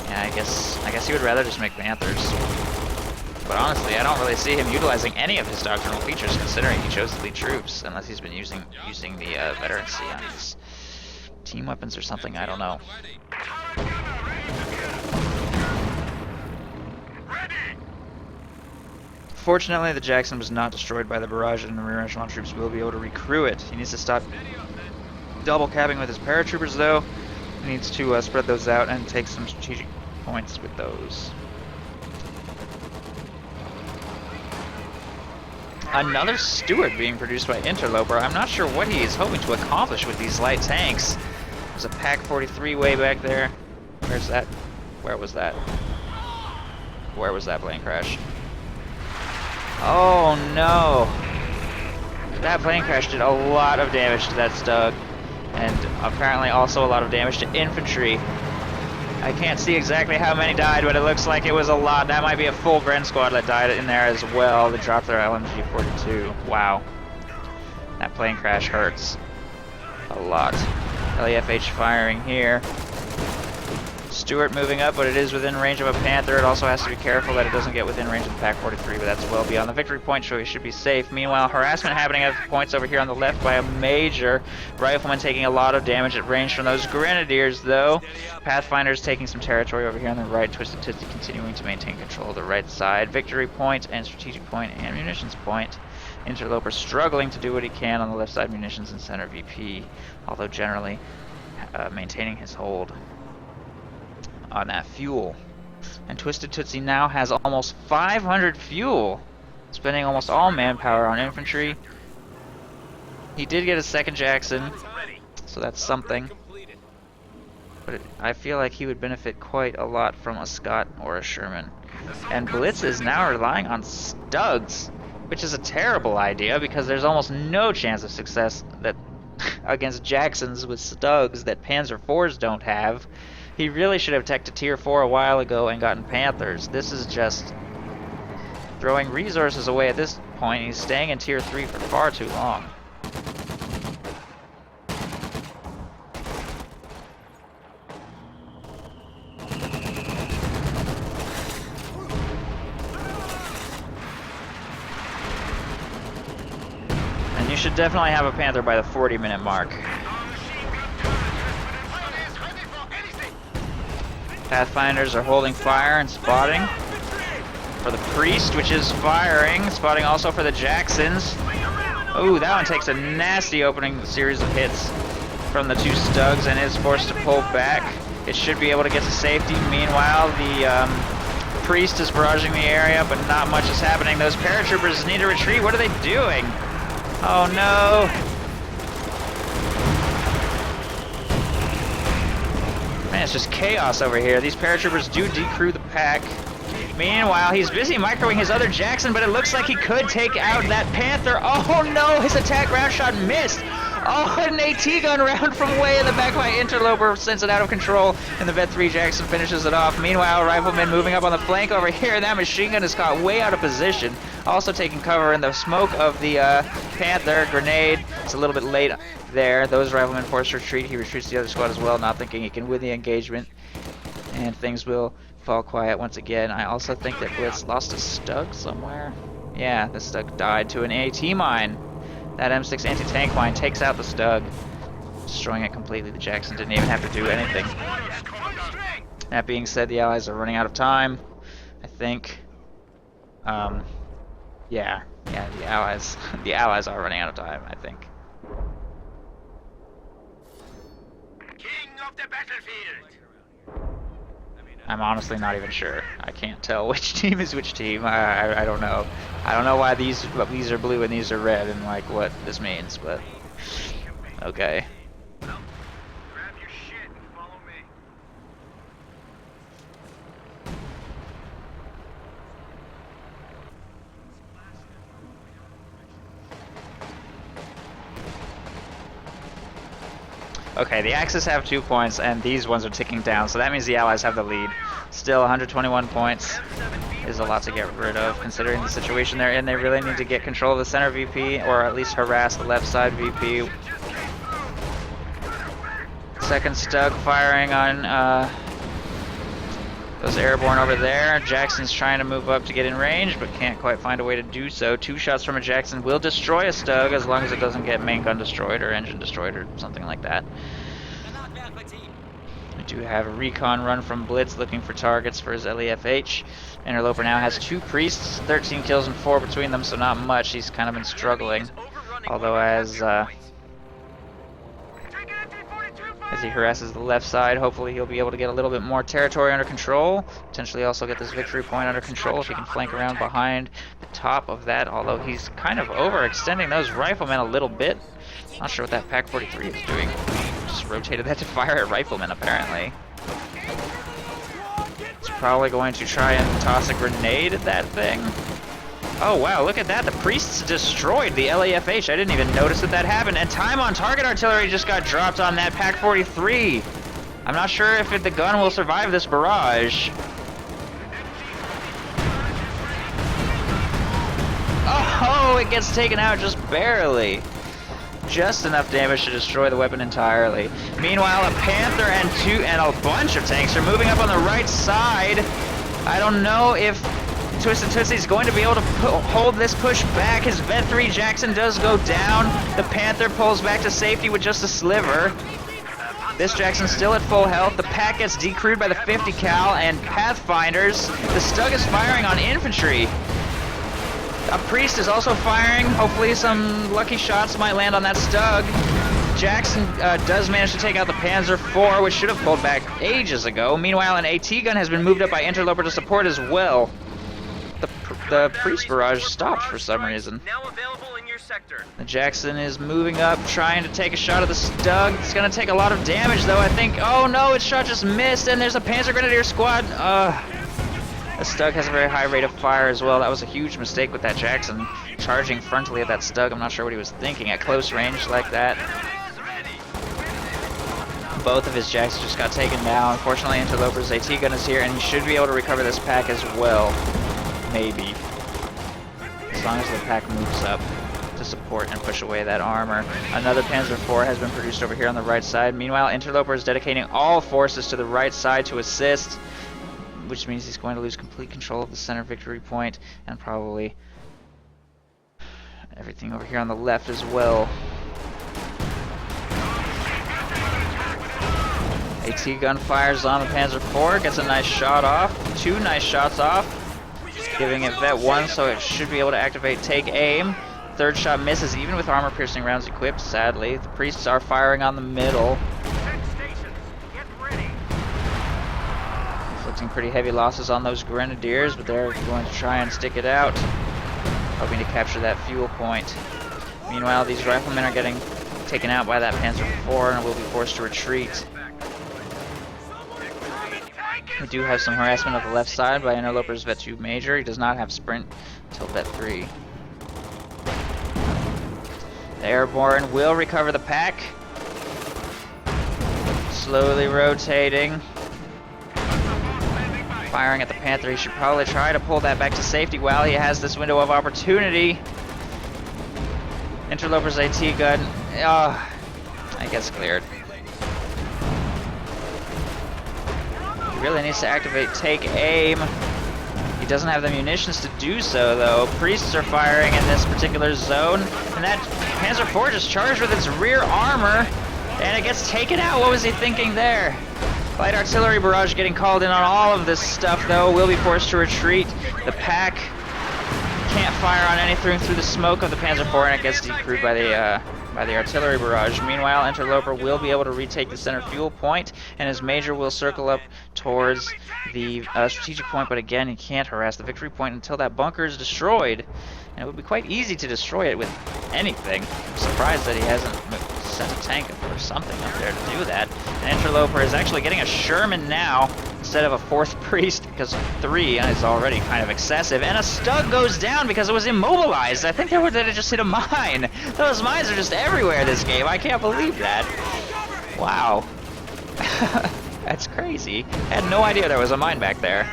Speaker 1: Yeah, I guess he would rather just make Panthers. But honestly, I don't really see him utilizing any of his doctrinal features, considering he chose to lead troops, unless he's been using the veterancy on his team weapons or something, I don't know. Fortunately, the Jackson was not destroyed by the barrage, and the rear echelon troops will be able to recrew it. He needs to stop double capping with his paratroopers, though. He needs to spread those out and take some strategic points with those. Another Steward being produced by Interloper. I'm not sure what he is hoping to accomplish with these light tanks. There's a Pack 43 way back there. Where's that? Where was that? Where was that plane crash? Oh no! That plane crash did a lot of damage to that Stug, and apparently also a lot of damage to infantry. I can't see exactly how many died, but it looks like it was a lot. That might be a full Gren squad that died in there as well. They dropped their LMG-42. Wow. That plane crash hurts a lot. LEFH firing here. Stewart moving up, but it is within range of a Panther. It also has to be careful that it doesn't get within range of the Pack 43, but that's well beyond the victory point, so he should be safe. Meanwhile, harassment happening at points over here on the left by a major rifleman taking a lot of damage at range from those Grenadiers, though. Pathfinder's taking some territory over here on the right. TwistedTootsie continuing to maintain control of the right side. Victory point and strategic point and munitions point. Interloper struggling to do what he can on the left side, munitions and center VP, although generally maintaining his hold on that fuel. And TwistedTootsie now has almost 500 fuel, spending almost all manpower on infantry. He did get a second Jackson, so that's something. But I feel like he would benefit quite a lot from a Scott or a Sherman. And Blitz is now relying on Stugs, which is a terrible idea because there's almost no chance of success that against Jacksons with Stugs that Panzer IVs don't have. He really should have teched to Tier 4 a while ago and gotten Panthers. This is just throwing resources away at this point. He's staying in Tier 3 for far too long. And you should definitely have a Panther by the 40-minute mark. Pathfinders are holding fire and spotting for the Priest, which is firing. Spotting also for the Jacksons. Ooh, that one takes a nasty opening series of hits from the two Stugs and is forced to pull back. It should be able to get to safety. Meanwhile, the Priest is barraging the area, but not much is happening. Those paratroopers need to retreat. What are they doing? Oh no! Man, it's just chaos over here. These paratroopers do decrew the pack. Meanwhile, he's busy microing his other Jackson, but it looks like he could take out that Panther. Oh no, his attack round shot missed. Oh, an AT gun round from way in the back by Interloper sends it out of control, and the Vet 3 Jackson finishes it off. Meanwhile, Rifleman moving up on the flank over here, and that machine gun is caught way out of position. Also taking cover in the smoke of the Panther grenade. It's a little bit late there. Those Riflemen forced retreat. He retreats the other squad as well, not thinking he can win the engagement. And things will fall quiet once again. I also think that Blitz lost a Stug somewhere. Yeah, the Stug died to an AT mine. That M6 anti-tank mine takes out the Stug, destroying it completely. The Jackson didn't even have to do anything. That being said, the Allies are running out of time, I think. Yeah, the Allies are running out of time, I think.
Speaker 2: King of the battlefield.
Speaker 1: I'm honestly not even sure. I can't tell which team is which team. I don't know. I don't know why these are blue and these are red and like what this means, but okay.
Speaker 2: Well, grab your shit and follow me.
Speaker 1: Okay, the Axis have 2 points and these ones are ticking down, so that means the Allies have the lead. Still 121 points is a lot to get rid of, considering the situation they're in. They really need to get control of the center VP, or at least harass the left side VP. Second Stug firing on those airborne over there. Jackson's trying to move up to get in range, but can't quite find a way to do so. 2 shots from a Jackson will destroy a Stug, as long as it doesn't get main gun destroyed or engine destroyed or something like that. We do have a recon run from Blitz looking for targets for his LEFH. Interloper now has 2 priests, 13 kills and 4 between them, so not much. He's kind of been struggling. Although as he harasses the left side, hopefully he'll be able to get a little bit more territory under control. Potentially also get this victory point under control if he can flank around behind the top of that, although he's kind of overextending those riflemen a little bit. Not sure what that Pack 43 is doing. Just rotated that to fire at riflemen, apparently. He's probably going to try and toss a grenade at that thing. Oh wow, look at that. The priests destroyed the LAFH. I didn't even notice that happened. And time on target artillery just got dropped on that Pack 43. I'm not sure if the gun will survive this barrage. Oh, it gets taken out just barely. Just enough damage to destroy the weapon entirely. Meanwhile, a Panther and a bunch of tanks are moving up on the right side. I don't know if TwistedTootsie is going to be able to hold this push back. His Vet 3 Jackson does go down. The Panther pulls back to safety with just a sliver. This Jackson's still at full health. The Pack gets decrewed by the 50 cal and Pathfinders. The Stug is firing on infantry. A Priest is also firing. Hopefully some lucky shots might land on that Stug. Jackson does manage to take out the Panzer IV, which should have pulled back ages ago. Meanwhile, an AT gun has been moved up by Interloper to support as well. The Priest barrage stopped for some reason.
Speaker 2: Now available in your sector.
Speaker 1: The Jackson is moving up, trying to take a shot at the Stug. It's going to take a lot of damage, though, I think. Oh, no, its shot just missed, and there's a Panzer Grenadier squad. The Stug has a very high rate of fire as well. That was a huge mistake with that Jackson charging frontally at that Stug. I'm not sure what he was thinking at close range like that. Both of his Jacksons just got taken down. Unfortunately, Interloper's AT gun is here, and he should be able to recover this Pack as well. Maybe. As long as the Pack moves up to support and push away that armor. Another Panzer IV has been produced over here on the right side. Meanwhile, Interloper is dedicating all forces to the right side to assist, which means he's going to lose complete control of the center victory point and probably everything over here on the left as well. AT gun fires on the Panzer IV, gets a nice shot off, 2 nice shots off, giving it Vet 1, so it should be able to activate Take Aim. Third shot misses, even with armor-piercing rounds equipped, sadly. The Priests are firing on the middle. Inflicting pretty heavy losses on those Grenadiers, but they're going to try and stick it out, hoping to capture that fuel point. Meanwhile, these riflemen are getting taken out by that Panzer IV and will be forced to retreat. We do have some harassment of the left side by Interloper's Vet 2 Major. He does not have Sprint until Vet 3. The Airborne will recover the Pack. Slowly rotating. Firing at the Panther. He should probably try to pull that back to safety while he has this window of opportunity. Interloper's AT gun. It gets cleared. Really needs to activate Take Aim. He doesn't have the munitions to do so, though. Priests are firing in this particular zone, and that Panzer IV just charged with its rear armor, and it gets taken out. What was he thinking there? Light artillery barrage getting called in on all of this stuff, though. Will be forced to retreat. The Pack can't fire on anything through the smoke of the Panzer IV, and it gets decrewed by the artillery barrage. Meanwhile, Interloper will be able to retake the center fuel point, and his Major will circle up towards the strategic point, but again, he can't harass the victory point until that bunker is destroyed. And it would be quite easy to destroy it with anything. I'm surprised that he hasn't sent a tank or something up there to do that. And Interloper is actually getting a Sherman now instead of a 4th Priest, because 3 is already kind of excessive. And a Stug goes down because it was immobilized. I think that it just hit a mine. Those mines are just everywhere this game. I can't believe that. Wow. That's crazy. I had no idea there was a mine back there.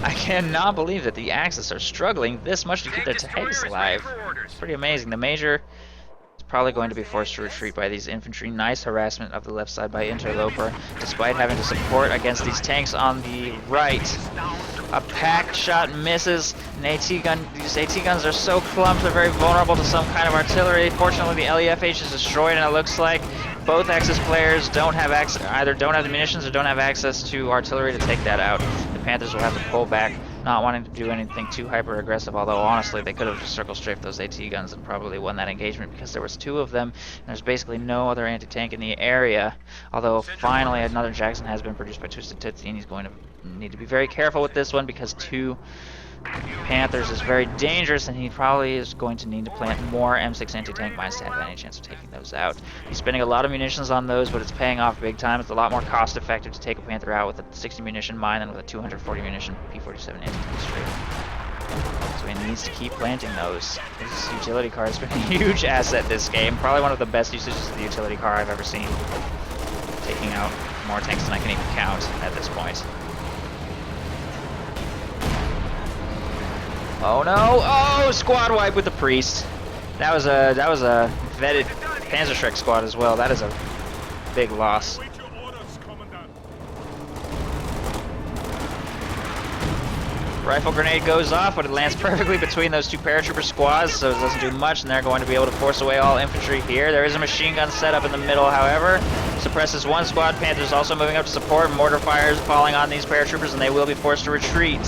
Speaker 1: I cannot believe that the Axis are struggling this much to keep their
Speaker 2: Tank
Speaker 1: tanks
Speaker 2: destroyer is
Speaker 1: alive.
Speaker 2: ready for orders.
Speaker 1: It's pretty amazing. The Major is probably going to be forced to retreat by these infantry. Nice harassment of the left side by Interloper, despite having to support against these tanks on the right. A pack shot misses. An AT gun. These AT guns are so clumped, they're very vulnerable to some kind of artillery. Fortunately, the LEFH is destroyed, and it looks like both Axis players don't have access, either don't have the munitions or don't have access to artillery to take that out. The Panthers will have to pull back, not wanting to do anything too hyper aggressive, although honestly they could have just circle strafed those AT guns and probably won that engagement because there was 2 of them and there's basically no other anti-tank in the area. Although finally another Jackson has been produced by TwistedTootsie, and he's going to need to be very careful with this one because 2 Panthers is very dangerous, and he probably is going to need to plant more M6 anti-tank mines to have any chance of taking those out. He's spending a lot of munitions on those, but it's paying off big time. It's a lot more cost effective to take a Panther out with a 60 munition mine than with a 240 munition P-47 anti-tank straight. So he needs to keep planting those. His utility car has been a huge asset this game. Probably one of the best usages of the utility car I've ever seen. Taking out more tanks than I can even count at this point. Oh no! Oh, squad wipe with the priest. That was a vetted Panzerschreck squad as well. That is a big loss. Rifle grenade goes off, but it lands perfectly between those 2 paratrooper squads, so it doesn't do much, and they're going to be able to force away all infantry here. There is a machine gun set up in the middle, however. Suppresses 1 squad. Panthers also moving up to support. Mortar fires falling on these paratroopers, and they will be forced to retreat.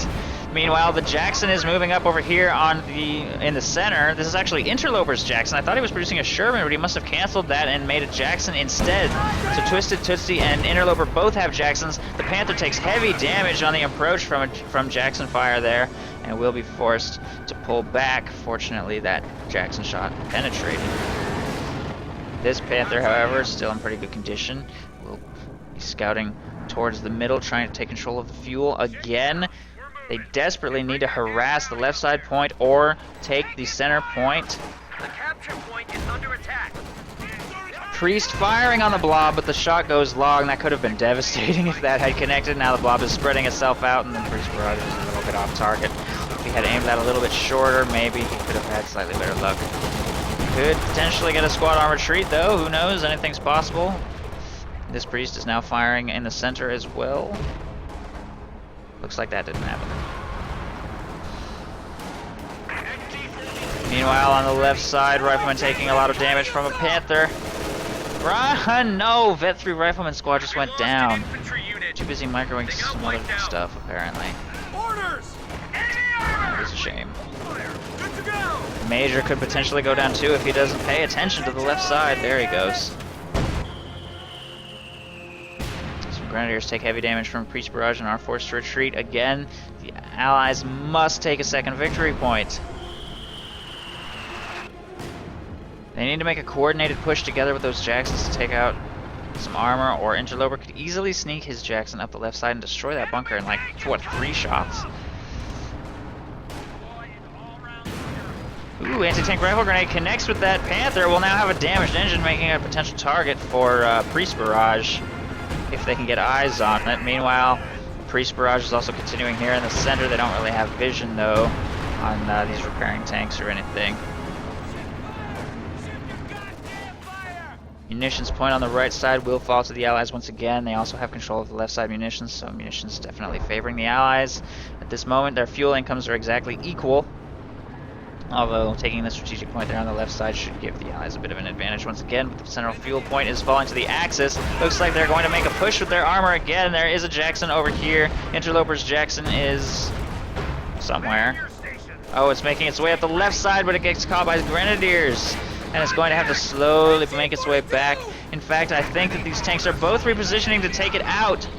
Speaker 1: Meanwhile, the Jackson is moving up over here in the center. This is actually Interloper's Jackson. I thought he was producing a Sherman, but he must have canceled that and made a Jackson instead. So TwistedTootsie and Interloper both have Jacksons. The Panther takes heavy damage on the approach from Jackson fire there, and will be forced to pull back. Fortunately, that Jackson shot penetrated. This Panther, however, is still in pretty good condition. Will be scouting towards the middle, trying to take control of the fuel again. They desperately need to harass the left side point or take the center point.
Speaker 2: The capture point is under attack.
Speaker 1: Priest firing on the blob, but the shot goes long. That could have been devastating if that had connected. Now the blob is spreading itself out, and then Priest Barrage is a little bit off target. If he had aimed that a little bit shorter, maybe he could have had slightly better luck. Could potentially get a squad on retreat, though. Who knows? Anything's possible. This Priest is now firing in the center as well. Looks like that didn't happen. Meanwhile, on the left side, Rifleman taking a lot of damage from a Panther. Run! No! Vet 3 Rifleman squad just went down. Too busy microwaving some other stuff, apparently. It's a shame. Major could potentially go down too if he doesn't pay attention to the left side. There he goes. Grenadiers take heavy damage from Priest Barrage and are forced to retreat. Again, the Allies must take a second victory point. They need to make a coordinated push together with those Jacksons to take out some armor, or Interloper could easily sneak his Jackson up the left side and destroy that bunker in like, what, 3 shots? Ooh, anti-tank rifle grenade connects with that Panther. Will now have a damaged engine, making a potential target for Priest Barrage, if they can get eyes on it. Meanwhile, Priest Barrage is also continuing here in the center. They don't really have vision, though, on these repairing tanks or anything. Munitions point on the right side will fall to the Allies once again. They also have control of the left side munitions, so munitions definitely favoring the Allies. At this moment, their fuel incomes are exactly equal. Although taking the strategic point there on the left side should give the Allies a bit of an advantage once again. But the central fuel point is falling to the Axis. Looks like they're going to make a push with their armor again. There is a Jackson over here. Interloper's Jackson is somewhere. Oh, it's making its way up the left side, but it gets caught by the Grenadiers. And it's going to have to slowly make its way back. In fact, I think that these tanks are both repositioning to take it out.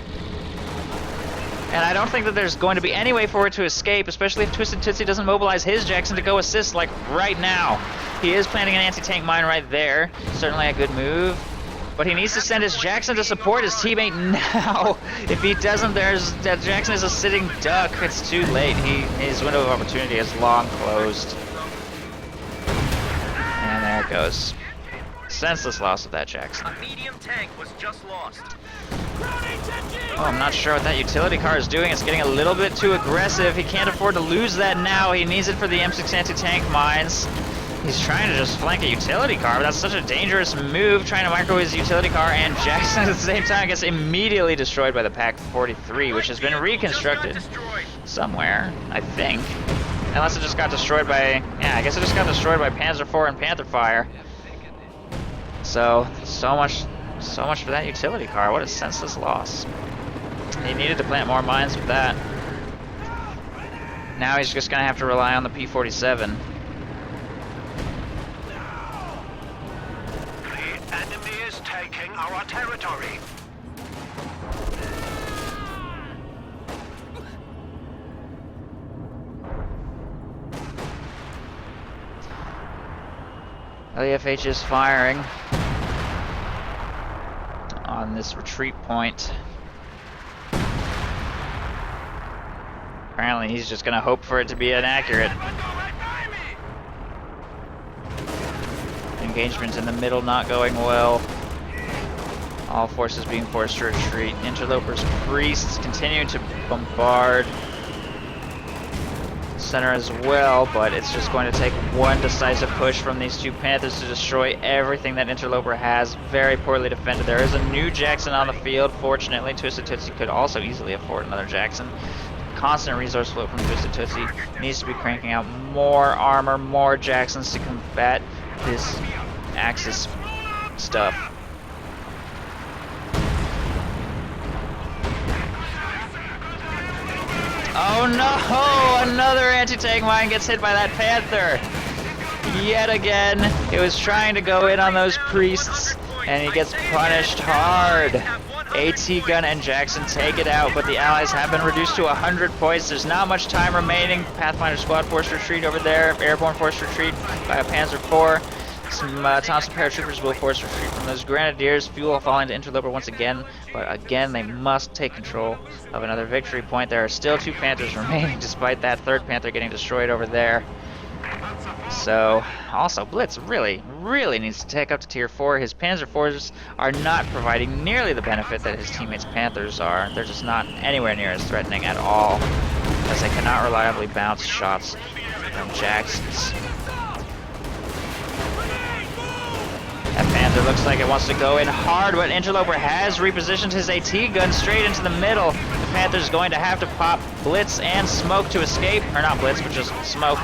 Speaker 1: And I don't think that there's going to be any way for it to escape, especially if TwistedTootsie doesn't mobilize his Jackson to go assist, like, right now. He is planting an anti-tank mine right there. Certainly a good move. But he needs to send his Jackson to support his teammate now. If he doesn't, that Jackson is a sitting duck. It's too late. His window of opportunity is long closed. And there it goes. Senseless loss of that Jackson.
Speaker 2: A medium tank was just lost.
Speaker 1: Oh, I'm not sure what that utility car is doing. It's getting a little bit too aggressive. He can't afford to lose that now. He needs it for the M6 anti-tank mines. He's trying to just flank a utility car, but that's such a dangerous move, trying to microwave his utility car, and Jackson at the same time gets immediately destroyed by the Pak-43, which has been reconstructed somewhere, I think. Unless it just got destroyed by, yeah, I guess it just got destroyed by Panzer IV and Panther Fire. So much for that utility car. What a senseless loss. He needed to plant more mines with that. Now he's just gonna have to rely on the P-47.
Speaker 2: The enemy is taking our territory.
Speaker 1: LEFH is firing on this retreat point. Apparently he's just gonna hope for it to be inaccurate. Engagement in the middle not going well. All forces being forced to retreat. Interloper's priests continue to bombard center as well, but it's just going to take one decisive push from these two Panthers to destroy everything that Interloper has. Very poorly defended. There is a new Jackson on the field. Fortunately, TwistedTootsie could also easily afford another Jackson. Constant resource flow from TwistedTootsie. Needs to be cranking out more armor, more Jacksons to combat this Axis stuff. Oh no! Another anti-tank mine gets hit by that Panther! Yet again, it was trying to go in on those priests, and he gets punished hard. AT gun and Jackson take it out, but the Allies have been reduced to 100 points. There's not much time remaining. Pathfinder squad forced retreat over there. Airborne forced retreat by a Panzer IV. Some Thompson paratroopers will force retreat from those Grenadiers. Fuel falling to Interloper once again, but again they must take control of another victory point. There are still two Panthers remaining, despite that third Panther getting destroyed over there. So, also Blitz really needs to take up to tier 4. His Panzer IVs are not providing nearly the benefit that his teammates' Panthers are. They're just not anywhere near as threatening at all, as they cannot reliably bounce shots from Jacksons. That Panther looks like it wants to go in hard, but Interloper has repositioned his AT gun straight into the middle. The Panther's going to have to pop Blitz and Smoke to escape, or not Blitz, but just Smoke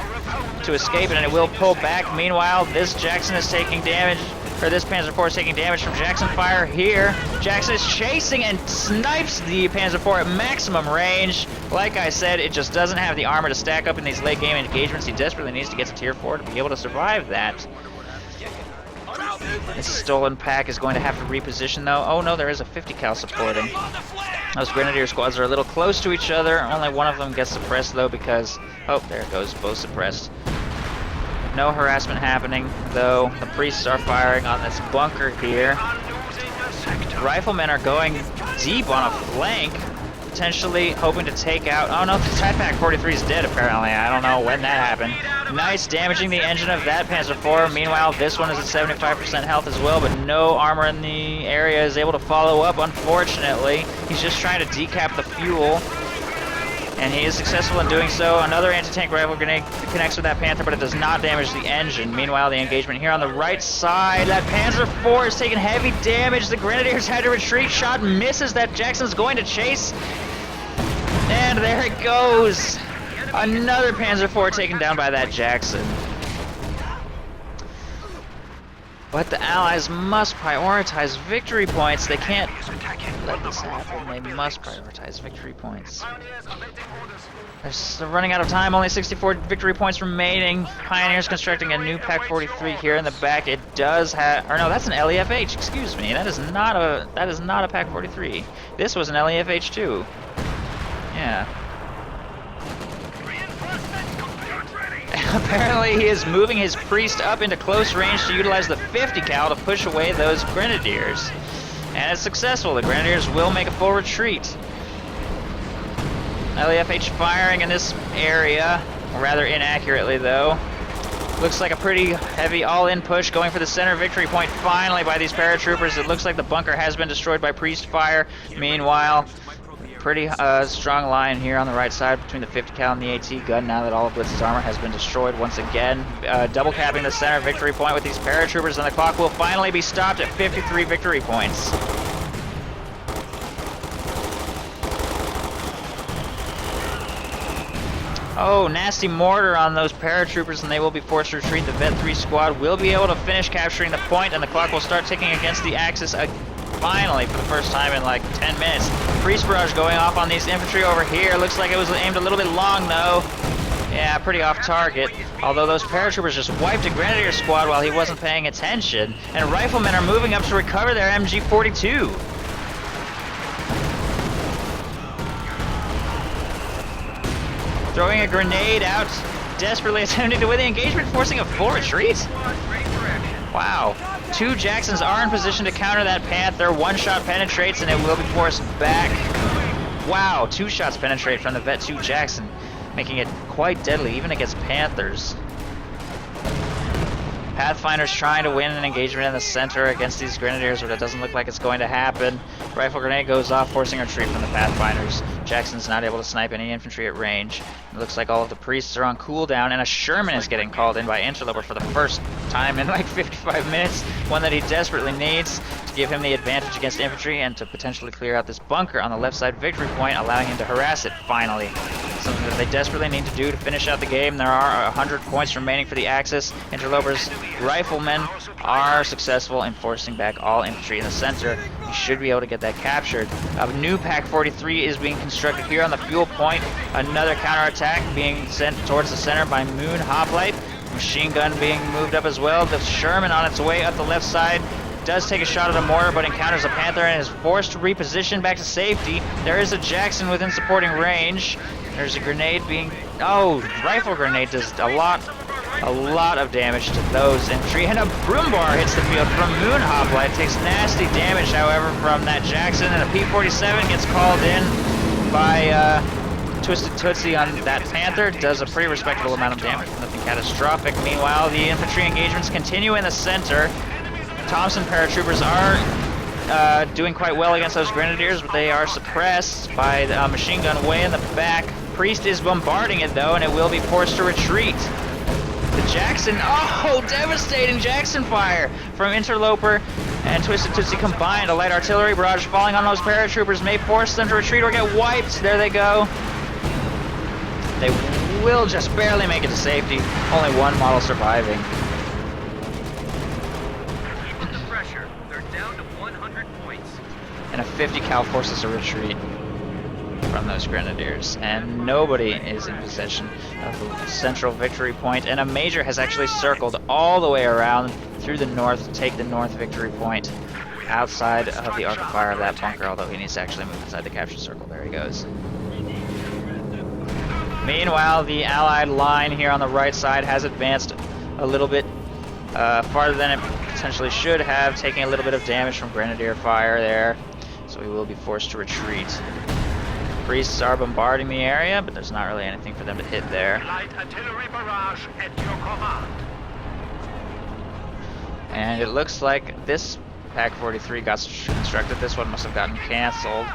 Speaker 1: to escape, and it will pull back. Meanwhile, this Jackson is taking damage, or this Panzer IV is taking damage from Jackson fire here. Jackson is chasing and snipes the Panzer IV at maximum range. Like I said, it just doesn't have the armor to stack up in these late game engagements. He desperately needs to get to tier 4 to be able to survive that. This stolen pack is going to have to reposition though. Oh no, there is a 50 cal supporting. Those Grenadier squads are a little close to each other. Only one of them gets suppressed though because, oh, there it goes, both suppressed. No harassment happening though. The priests are firing on this bunker here. Riflemen are going deep on a flank, potentially hoping to take out, oh no, the Pak-43 is dead apparently. I don't know when that happened. Nice, damaging the engine of that Panzer IV. Meanwhile, this one is at 75% health as well, but no armor in the area is able to follow up, unfortunately. He's just trying to decap the fuel, and he is successful in doing so. Another anti-tank rifle grenade connects with that Panther, but it does not damage the engine. Meanwhile, the engagement here on the right side, that Panzer IV is taking heavy damage. The Grenadiers had to retreat. Shot misses. That Jackson's going to chase. And there it goes. Another Panzer IV taken down by that Jackson. But the Allies must prioritize victory points. They can't let this happen. They must prioritize victory points. They're running out of time. Only 64 victory points remaining. Pioneers constructing a new Pak-43 here in the back. It does have, or no, that's an LEFH. Excuse me. That is not a Pak-43. This was an LEFH too. Yeah. Apparently he is moving his priest up into close range to utilize the 50 cal to push away those Grenadiers. And it's successful. The Grenadiers will make a full retreat. LEFH firing in this area, rather inaccurately though. Looks like a pretty heavy all-in push going for the center victory point finally by these paratroopers. It looks like the bunker has been destroyed by priest fire. Meanwhile, pretty strong line here on the right side between the 50 cal and the AT gun now that all of Blitz's armor has been destroyed once again. Double capping the center victory point with these paratroopers, and the clock will finally be stopped at 53 victory points. Oh, nasty mortar on those paratroopers, and they will be forced to retreat. The Vet 3 squad will be able to finish capturing the point, and the clock will start ticking against the Axis finally for the first time in like 10 minutes. Priest barrage going off on these infantry over here. Looks like it was aimed a little bit long though. Yeah, pretty off target. Although those paratroopers just wiped a Grenadier squad while he wasn't paying attention. And riflemen are moving up to recover their MG42. Throwing a grenade out, desperately attempting to win the engagement, forcing a full retreat. Wow. 2 Jacksons are in position to counter that Panther. 1 shot penetrates and it will be forced back. Wow, 2 shots penetrate from the Vet 2 Jackson, making it quite deadly even against Panthers. Pathfinder's trying to win an engagement in the center against these Grenadiers, but it doesn't look like it's going to happen. Rifle grenade goes off, forcing a retreat from the Pathfinders. Jackson's not able to snipe any infantry at range. It looks like all of the priests are on cooldown, and a Sherman is getting called in by Interloper for the first time in like 55 minutes. One that he desperately needs to give him the advantage against infantry and to potentially clear out this bunker on the left side victory point, allowing him to harass it finally. Something that they desperately need to do to finish out the game. There are 100 points remaining for the Axis. Interloper's riflemen are successful in forcing back all infantry in the center. You should be able to get that captured. A new Pack 43 is being constructed here on the fuel point. Another counterattack being sent towards the center by Moon Hoplite. Machine gun being moved up as well. The Sherman on its way up the left side does take a shot at a mortar, but encounters a Panther and is forced to reposition back to safety. There is a Jackson within supporting range. There's a grenade being... Oh, rifle grenade does a lot of damage to those infantry. And a Broombar hits the field from Moon Hoplite. Takes nasty damage, however, from that Jackson. And a P-47 gets called in by TwistedTootsie on that Panther. Does a pretty respectable amount of damage. Nothing catastrophic. Meanwhile, the infantry engagements continue in the center. Thompson paratroopers are doing quite well against those Grenadiers, but they are suppressed by the machine gun way in the back. Priest is bombarding it though, and it will be forced to retreat. The Jackson, oh, devastating Jackson fire from Interloper and TwistedTootsie combined. A light artillery barrage falling on those paratroopers may force them to retreat or get wiped. There they go. They will just barely make it to safety. Only 1 model surviving.
Speaker 2: Keep up the pressure. They're down to 100 points.
Speaker 1: And a 50 cal forces a retreat from those Grenadiers, and nobody is in possession of the central victory point, and a Major has actually circled all the way around through the north to take the north victory point outside of the arc of fire of that bunker, although he needs to actually move inside the capture circle. There he goes. Meanwhile, the Allied line here on the right side has advanced a little bit farther than it potentially should have, taking a little bit of damage from Grenadier fire there, so we will be forced to retreat. Priests are bombarding the area, but there's not really anything for them to hit there.
Speaker 2: Light artillery barrage at your command.
Speaker 1: And it looks like this Pack 43 got constructed. This one must have gotten canceled.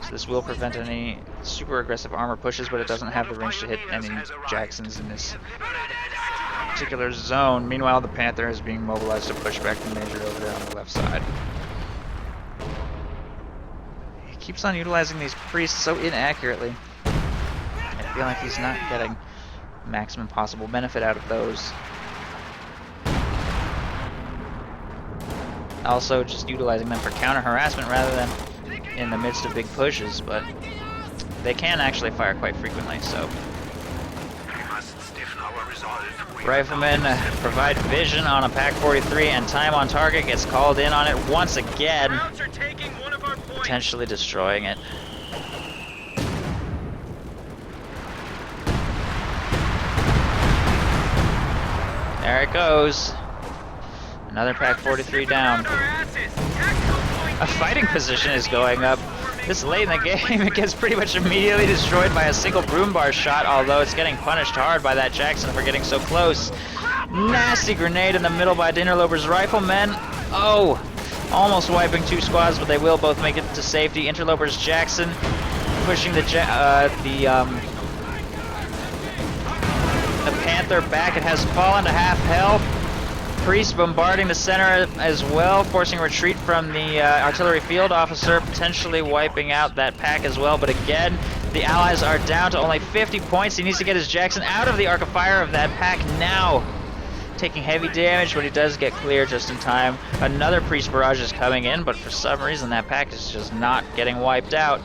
Speaker 1: So this will prevent any super aggressive armor pushes, but it doesn't have the range to hit any Jacksons in this particular zone. Meanwhile, the Panther is being mobilized to push back the Major over there on the left side. Keeps on utilizing these priests so inaccurately. I feel like he's not getting maximum possible benefit out of those. Also just utilizing them for counter harassment rather than in the midst of big pushes, but they can actually fire quite frequently, so. Riflemen provide vision on a Pack 43, and time on target gets called in on it once again, potentially destroying it. There it goes. Another Pack 43 down. A fighting position is going up This late in the game, it gets pretty much immediately destroyed by a single broom bar shot, although it's getting punished hard by that Jackson for getting so close. Nasty grenade in the middle by Interloper's riflemen. Oh, almost wiping 2 squads, but they will both make it to safety. Interloper's Jackson pushing the Panther back. It has fallen to half health. Priest bombarding the center as well, forcing retreat from the artillery field officer, potentially wiping out that pack as well. But again, the Allies are down to only 50 points. He needs to get his Jackson out of the arc of fire of that pack now. Taking heavy damage, but he does get clear just in time. Another Priest barrage is coming in, but for some reason that pack is just not getting wiped out.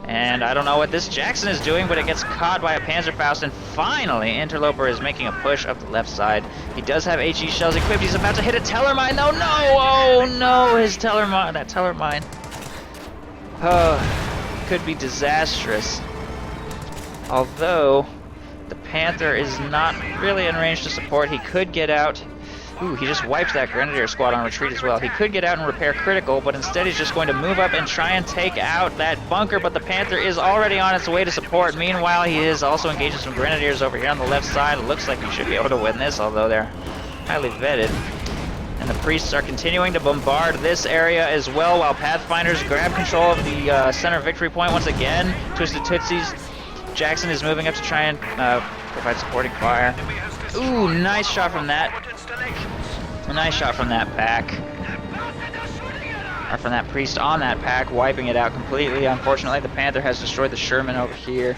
Speaker 1: And I don't know what this Jackson is doing, but it gets caught by a Panzerfaust, and finally Interloper is making a push up the left side. He does have HE shells equipped. He's about to hit a Teller mine, though. No! Oh no, his Teller mine, that Teller mine. Oh, could be disastrous. Although the Panther is not really in range to support. He could get out. Ooh, he just wiped that Grenadier squad on retreat as well. He could get out and repair critical, but instead he's just going to move up and try and take out that bunker, but the Panther is already on its way to support. Meanwhile, he is also engaging some Grenadiers over here on the left side. It looks like he should be able to win this, although they're highly vetted. And the Priests are continuing to bombard this area as well, while Pathfinders grab control of the center victory point once again. Twisted Tootsies. Jackson is moving up to try and provide supporting fire. Ooh, nice shot from that. A nice shot from that pack. Or from that Priest on that pack, wiping it out completely. Unfortunately, the Panther has destroyed the Sherman over here.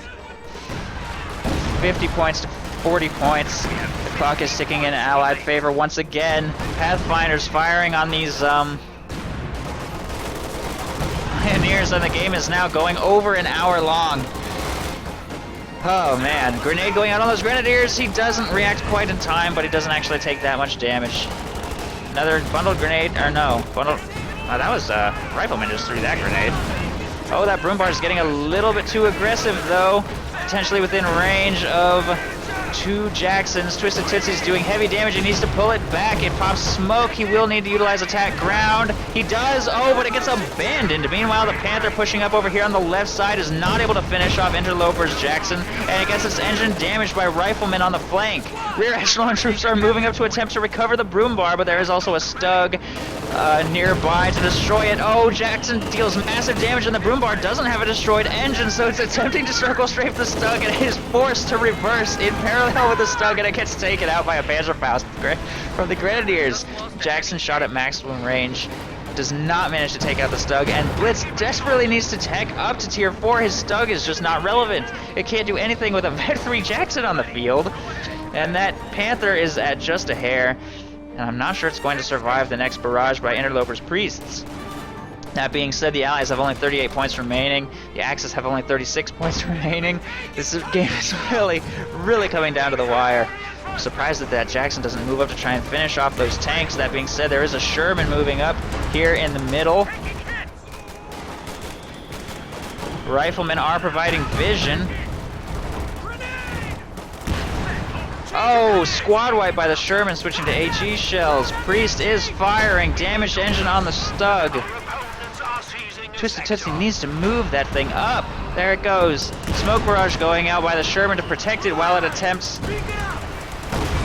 Speaker 1: 50 points to 40 points. The clock is ticking in Allied favor once again. Pathfinders firing on these pioneers, and the game is now going over an hour long. Oh man, grenade going out on those Grenadiers. He doesn't react quite in time, but he doesn't actually take that much damage. Another bundled grenade, or no, bundled, that was, Rifleman just threw that grenade. Oh, that broom bar is getting a little bit too aggressive though, potentially within range of 2 Jacksons. Twisted Tootsie's doing heavy damage. He needs to pull it back. It pops smoke. He will need to utilize attack ground. He does. Oh, but it gets abandoned. Meanwhile, the Panther pushing up over here on the left side is not able to finish off Interloper's Jackson, and it gets its engine damaged by riflemen on the flank. Rear echelon troops are moving up to attempt to recover the broom bar, but there is also a Stug nearby to destroy it. Oh, Jackson deals massive damage, and the broom bar doesn't have a destroyed engine, so it's attempting to circle strafe the Stug, and it is forced to reverse in parallel with the Stug, and it gets taken out by a Panzerfaust from the Grenadiers. Jackson shot at maximum range, does not manage to take out the Stug, and Blitz desperately needs to tech up to tier 4. His Stug is just not relevant. It can't do anything with a Vet 3 Jackson on the field, and that Panther is at just a hair, and I'm not sure it's going to survive the next barrage by Interloper's Priests. That being said, the Allies have only 38 points remaining. The Axis have only 36 points remaining. This game is really coming down to the wire. I'm surprised that Jackson doesn't move up to try and finish off those tanks. That being said, there is a Sherman moving up here in the middle. Riflemen are providing vision. Oh, squad wipe by the Sherman, switching to HE shells. Priest is firing. Damaged engine on the Stug. Twisted Tootsie needs to move that thing up. There it goes. Smoke barrage going out by the Sherman to protect it while it attempts to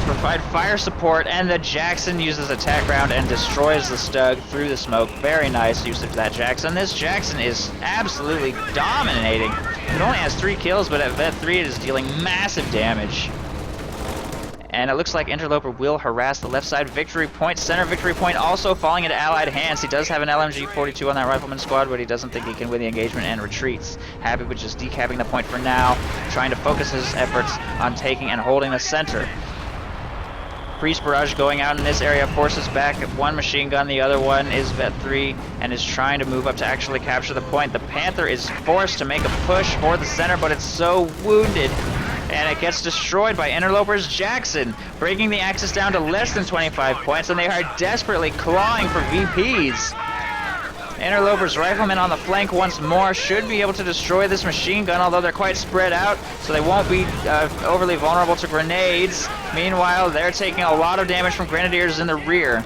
Speaker 1: provide fire support, and the Jackson uses attack round and destroys the Stug through the smoke. Very nice usage of that Jackson. This Jackson is absolutely dominating. It only has 3 kills, but at Vet 3 it is dealing massive damage. And it looks like Interloper will harass the left side victory point. Center victory point also falling into Allied hands. He does have an LMG-42 on that Rifleman squad, but he doesn't think he can win the engagement and retreats. Happy with just decapping the point for now, trying to focus his efforts on taking and holding the center. Priest barrage going out in this area forces back one machine gun. The other one is Vet 3 and is trying to move up to actually capture the point. The Panther is forced to make a push for the center, but it's so wounded, and it gets destroyed by Interloper's Jackson, breaking the Axis down to less than 25 points, and they are desperately clawing for VPs. Interloper's Riflemen on the flank once more should be able to destroy this machine gun, although they're quite spread out, so they won't be overly vulnerable to grenades. Meanwhile, they're taking a lot of damage from Grenadiers in the rear.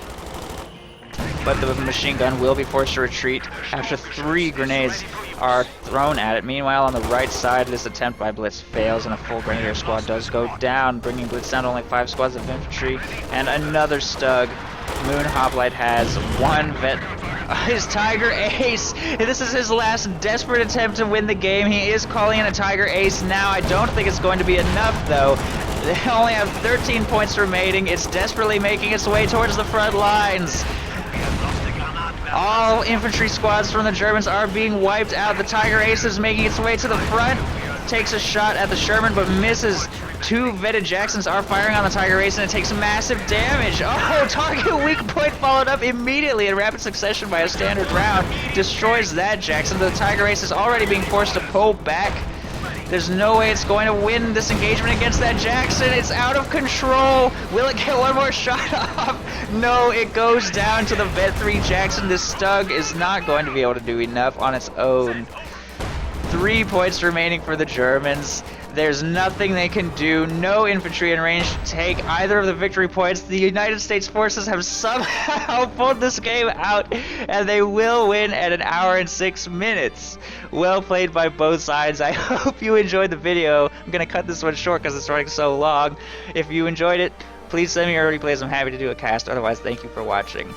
Speaker 1: but the machine gun will be forced to retreat after 3 grenades are thrown at it. Meanwhile, on the right side, this attempt by Blitz fails, and a full Grenadier squad does go down, bringing Blitz down to only 5 squads of infantry, and another Stug. Moon Hoplite has 1 vet. His Tiger Ace! This is his last desperate attempt to win the game. He is calling in a Tiger Ace now. I don't think it's going to be enough, though. They only have 13 points remaining. It's desperately making its way towards the front lines. All infantry squads from the Germans are being wiped out. The Tiger Ace is making its way to the front. Takes a shot at the Sherman, but misses. 2 vetted Jacksons are firing on the Tiger Ace, and it takes massive damage. Oh, target weak point followed up immediately in rapid succession by a standard round. Destroys that Jackson. The Tiger Ace is already being forced to pull back. There's no way it's going to win this engagement against that Jackson. It's out of control. Will it get one more shot off? No, it goes down to the Vet 3 Jackson. This Stug is not going to be able to do enough on its own. 3 points remaining for the Germans. There's nothing they can do. No infantry in range to take either of the victory points. The United States forces have somehow pulled this game out, and they will win at 1 hour and 6 minutes. Well played by both sides. I hope you enjoyed the video. I'm going to cut this one short because it's running so long. If you enjoyed it, please send me your replays. I'm happy to do a cast. Otherwise, thank you for watching.